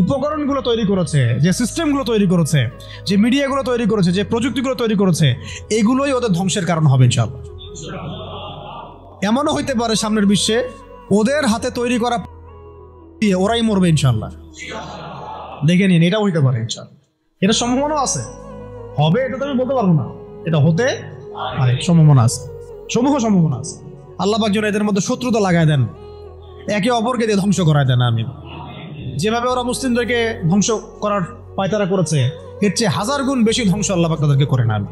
উপকরণগুলো তৈরি করেছে, যে সিস্টেমগুলো তৈরি করেছে, যে মিডিয়াগুলো তৈরি করেছে, যে প্রযুক্তিগুলো তৈরি করেছে, এগুলোই ওদের ধ্বংসের কারণ হবে ইনশাআল্লাহ। এমনও হইতে পারে সামনের বিশ্বে ওদের হাতে তৈরি করা ওরাই মরবে ইনশাআল্লাহ। দেখে নিন, এটাও হইতে পারে ইনশাআল্লাহ। এটা সম্ভাবনা আছে, হবে এটা তো আমি বলতে পারবো না, এটা হতে পারে, সম্ভাবনা আছে, সম্ভাবনা আছে। আল্লাহ পাক যেন এদের মধ্যে শত্রুতা লাগায় দেন, একে অপরকে দিয়ে ধ্বংস করায় দেন। আমিন। যেভাবে ওরা মুসলিমদেরকে ধ্বংস করার পায়তারা করেছে, এর চেয়ে 1000 গুণ বেশি ধ্বংস আল্লাহ পাক তাদেরকে করে নেন।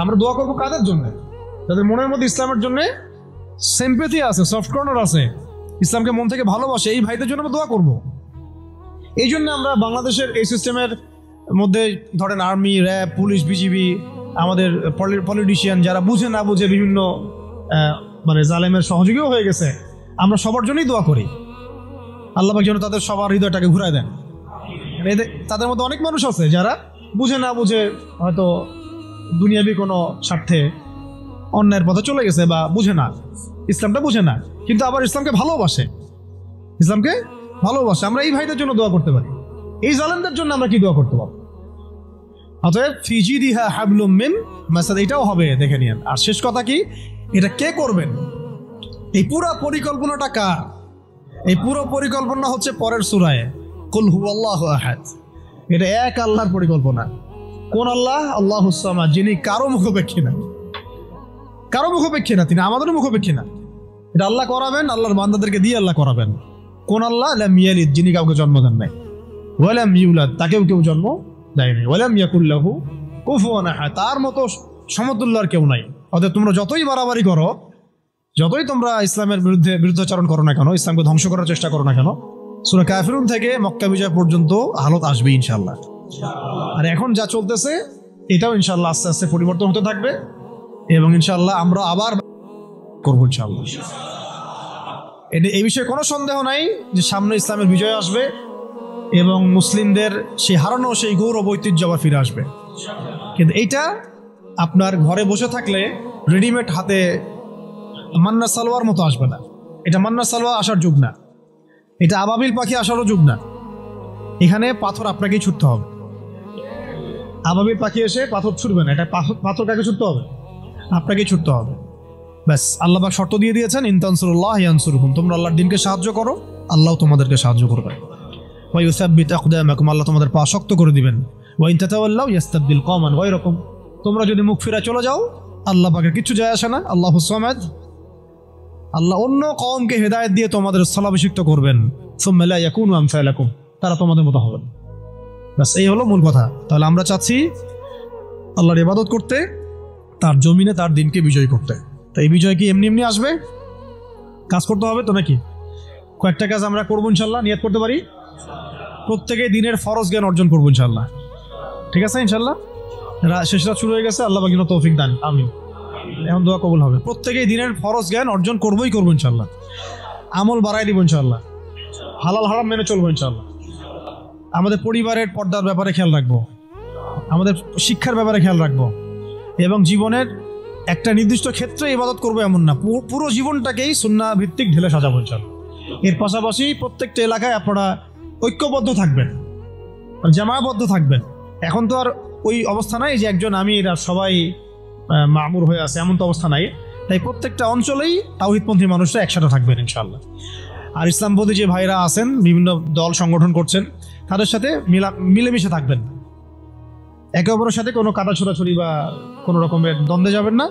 আমরা দোয়া করবো কাদের জন্য? যাদের মনের মধ্যে ইসলামের জন্য সিম্প্যাথি আছে, সফট কর্নার আছে, ইসলামকে মন থেকে ভালোবাসে, এই ভাইদের জন্য আমরা দোয়া করবো। এই জন্য আমরা বাংলাদেশের এই সিস্টেমের মধ্যে ধরেন আর্মি, র্যাব, পুলিশ, বিজিবি, আমাদের পলিটিশিয়ান যারা বুঝে না বুঝে বিভিন্ন মানে জালেমের সহযোগীও হয়ে গেছে, আমরা সবার জন্যই দোয়া করি আল্লাহ পাক যেন তাদের সবার হৃদয়টাকে ঘুরায় দেন। তাদের মধ্যে অনেক মানুষ আছে যারা বুঝে না বুঝে হয়তো দুনিয়াবি কোনো স্বার্থে অন্যায়ের পথে চলে গেছে, বা বুঝে না, ইসলামটা বুঝে না, কিন্তু আবার ইসলামকে ভালোবাসে, ইসলামকে ভালোবাসে। আমরা এই ভাইদের জন্য দোয়া করতে পারি। এই জালেমদের জন্য আমরা কি দোয়া করতে পারবো? অতএব ফি জিদিহা হাবলুম মিন মাসাদ, এটাও হবে, দেখে নিন। আর শেষ কথা কি, এটা কে করবেন? এই পুরো পরিকল্পনাটা কার? এই পুরো পরিকল্পনা হচ্ছে পরের সূরায় কুল হুয়াল্লাহু আহাদ। এটা এক আল্লাহর পরিকল্পনা। কোন আল্লাহ? আল্লাহুস সামাদ, যিনি কারো মুখাপেক্ষী না, কারো মুখাপেক্ষী না, তিনি আমাদেরও মুখাপেক্ষী না। এটা আল্লাহ করাবেন, আল্লাহর বান্দাদেরকে দিয়ে আল্লাহ করাবেন। কোন আল্লাহ? লাম ইয়ালিদ, যিনি কাউকে জন্ম দেন নাই, ওয়া লাম ইউলাদ, তাকেও কেউ জন্ম দেয় নাই, ওয়া লাম ইয়াকুল লাহু কুফুয়ান আহাদ, তার মতো সমতুল্য আর কেউ নাই। অতএব তোমরা যতই বাড়াবাড়ি করো, যতই তোমরা ইসলামের বিরুদ্ধাচরণ করো না কেন, ইসলামকে ধ্বংস করার চেষ্টা করো না কেন, সূরা কাফিরুন থেকে মক্কা বিজয় পর্যন্ত হালত আসবে ইনশাআল্লাহ। আর এখন যা চলতেছে এটাও ইনশাআল্লাহ আস্তে আস্তে পরিবর্তন হতে থাকবে, এবং ইনশাআল্লাহ আমরা আবার করবো ইনশাআল্লাহ। এই বিষয়ে কোনো সন্দেহ নাই যে সামনে ইসলামের বিজয় আসবে এবং মুসলিমদের সেই হারানো সেই গৌরব ঐতিহ্য আবার ফিরে আসবে। কিন্তু এইটা আপনার ঘরে বসে থাকলে রেডিমেড হাতে মান্না সালোয়ার মতো আসবে না। এটা মান্না সালোয়ার আসার যুগ না, এটা আবাবিল পাখি আসারও যুগ না। এখানে পাথর আপনাকেই ছুটতে হবে। আবাবিল পাখি এসে পাথর ছুটবে না, এটা পাথর কাকে ছুটতে হবে? আপনাকেই ছুটতে হবে। ব্যাস, আল্লাহ পাক শর্ত দিয়ে দিয়েছেন, ইন তানসুরুল্লাহ ইয়ানসুরকুম, তোমরা আল্লাহর দ্বীনকে সাহায্য করো, আল্লাহ তোমাদেরকে সাহায্য করবে। ওয়া ইউসাব্বিত আকদামাকুম, আল্লাহ তোমাদের পা শক্ত করে দিবেন। ওয়া ইন তাতাওয়াল্লাউ ইস্তাবদিল কওমান গায়রাকুম, তোমরা যদি মুখ ফিরে চলে যাও, আল্লাহ পাকের কিছু যায় আসে না, আল্লাহুস সামাদ, আল্লাহ অন্য কওমকে হেদায়েত দিয়ে তোমাদের স্থলাভিষিক্ত করবেন। সুম্মা লা ইয়াকুনু আমসালাকুম, তারা তোমাদের মতো হবে। ব্যাস, এই হলো মূল কথা। তাহলে আমরা চাচ্ছি আল্লাহর ইবাদত করতে, তার জমিনে তার দিনকে বিজয় করতে। তো এই বিজয় কি এমনি এমনি আসবে? কাজ করতে হবে তো নাকি? কয়েকটা কাজ আমরা করবো ইনশাল্লাহ, নিয়ত করতে পারি। প্রত্যেকে দিনের ফরজ জ্ঞান অর্জন করবো ইনশাল্লাহ, ঠিক আছে ইনশাল্লাহ। শেষ রাত শুরু হয়ে গেছে, আল্লাহ পাক যেন তৌফিক দান, আমিন। এখন দোয়া কবুল হবে। প্রত্যেকেই দিনের ফরজ জ্ঞান অর্জন করবো ইনশাল্লাহ। আমল বাড়াই দিব ইনশাল্লাহ, হালাল হারাম মেনে চলবো ইনশাল্লাহ। আমাদের পরিবারের পর্দার ব্যাপারে খেয়াল রাখবো, আমাদের শিক্ষার ব্যাপারে খেয়াল রাখবো, এবং জীবনের একটা নির্দিষ্ট ক্ষেত্রে ইবাদত করবো এমন না, পুরো জীবনটাকেই সুন্নাহ ভিত্তিক ঢেলে সাজাবো ইনশাআল্লাহ। এর পাশাপাশি প্রত্যেকটা এলাকায় আপনারা ঐক্যবদ্ধ থাকবেন, জামাবদ্ধ থাকবেন। এখন তো আর ওই অবস্থা নাই যে একজন আমি এরা সবাই মামুর হয়ে আছে, এমন তো অবস্থা নাই। তাই প্রত্যেকটা অঞ্চলেই তাওহীদপন্থী মানুষরা একসাথে থাকবেন ইনশাআল্লাহ। আর ইসলামপন্থী যে ভাইরা আছেন, বিভিন্ন দল সংগঠন করছেন, তাদের সাথে মিলেমিশে থাকবেন। একে অপরের সাথে কোনো কাদা ছোড়াছড়ি বা কোনো রকমের দ্বন্দ্বে যাবেন না।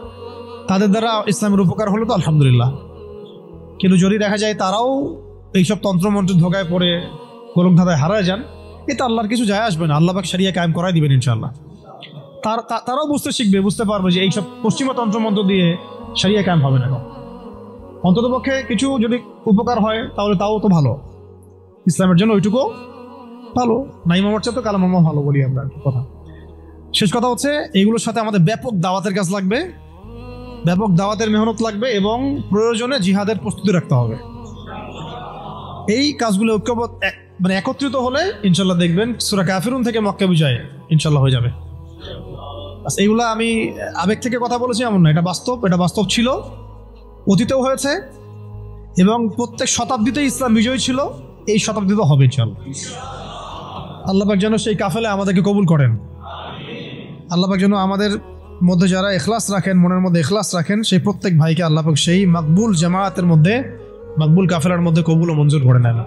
তাদের দ্বারা ইসলামের উপকার হলো তো আলহামদুলিল্লাহ, কিন্তু যদি দেখা যায় তারাও এইসব তন্ত্রমন্ত্রের ধোকায় পড়ে গোলকধাঁধায় হারায় যান, এতে আল্লাহর কিছু যায় আসবে না। আল্লাহ পাক শরিয়া কায়েম করাই দিবেন ইনশাআল্লাহ। তারাও বুঝতে শিখবে, বুঝতে পারবে যে এইসব পশ্চিমা তন্ত্রমন্ত্র দিয়ে শরিয়া কায়েম হবে না। অন্ততপক্ষে কিছু যদি উপকার হয় তাহলে তাও তো ভালো, ইসলামের জন্য ওইটুকু ভালো। নাইম আমার চেয়ে তো কালাম আমার ভালো বলি আমরা কথা। শেষ কথা হচ্ছে, এইগুলোর সাথে আমাদের ব্যাপক দাওয়াতের কাজ লাগবে, ব্যাপক দাওয়াতের মেহনত লাগবে, এবং প্রয়োজনে জিহাদের প্রস্তুতি রাখতে হবে। এই কাজগুলো ঐক্যবদ্ধ মানে একত্রিত হলে ইনশাল্লাহ দেখবেন সূরা কাফিরুন থেকে মক্কা বিজয় ইনশাল্লাহ হয়ে যাবে। এইগুলা আমি আবেগ থেকে কথা বলেছি এমন না, এটা বাস্তব, এটা বাস্তব ছিল, অতীতেও হয়েছে, এবং প্রত্যেক শতাব্দীতে ইসলাম বিজয়ী ছিল, এই শতাব্দীতে হবে ইনশাল্লাহ। আল্লাহ পাক যেন সেই কাফেলে আমাদেরকে কবুল করেন। আল্লাহ পাক যেন আমাদের মধ্যে যারা ইখলাস রাখেন, মনের মধ্যে ইখলাস রাখেন, সেই প্রত্যেক ভাইকে আল্লাহ পাক সেই মাকবুল জামায়াতের মধ্যে, মাকবুল কাফেলার মধ্যে কবুল ও মঞ্জুর করে নেন।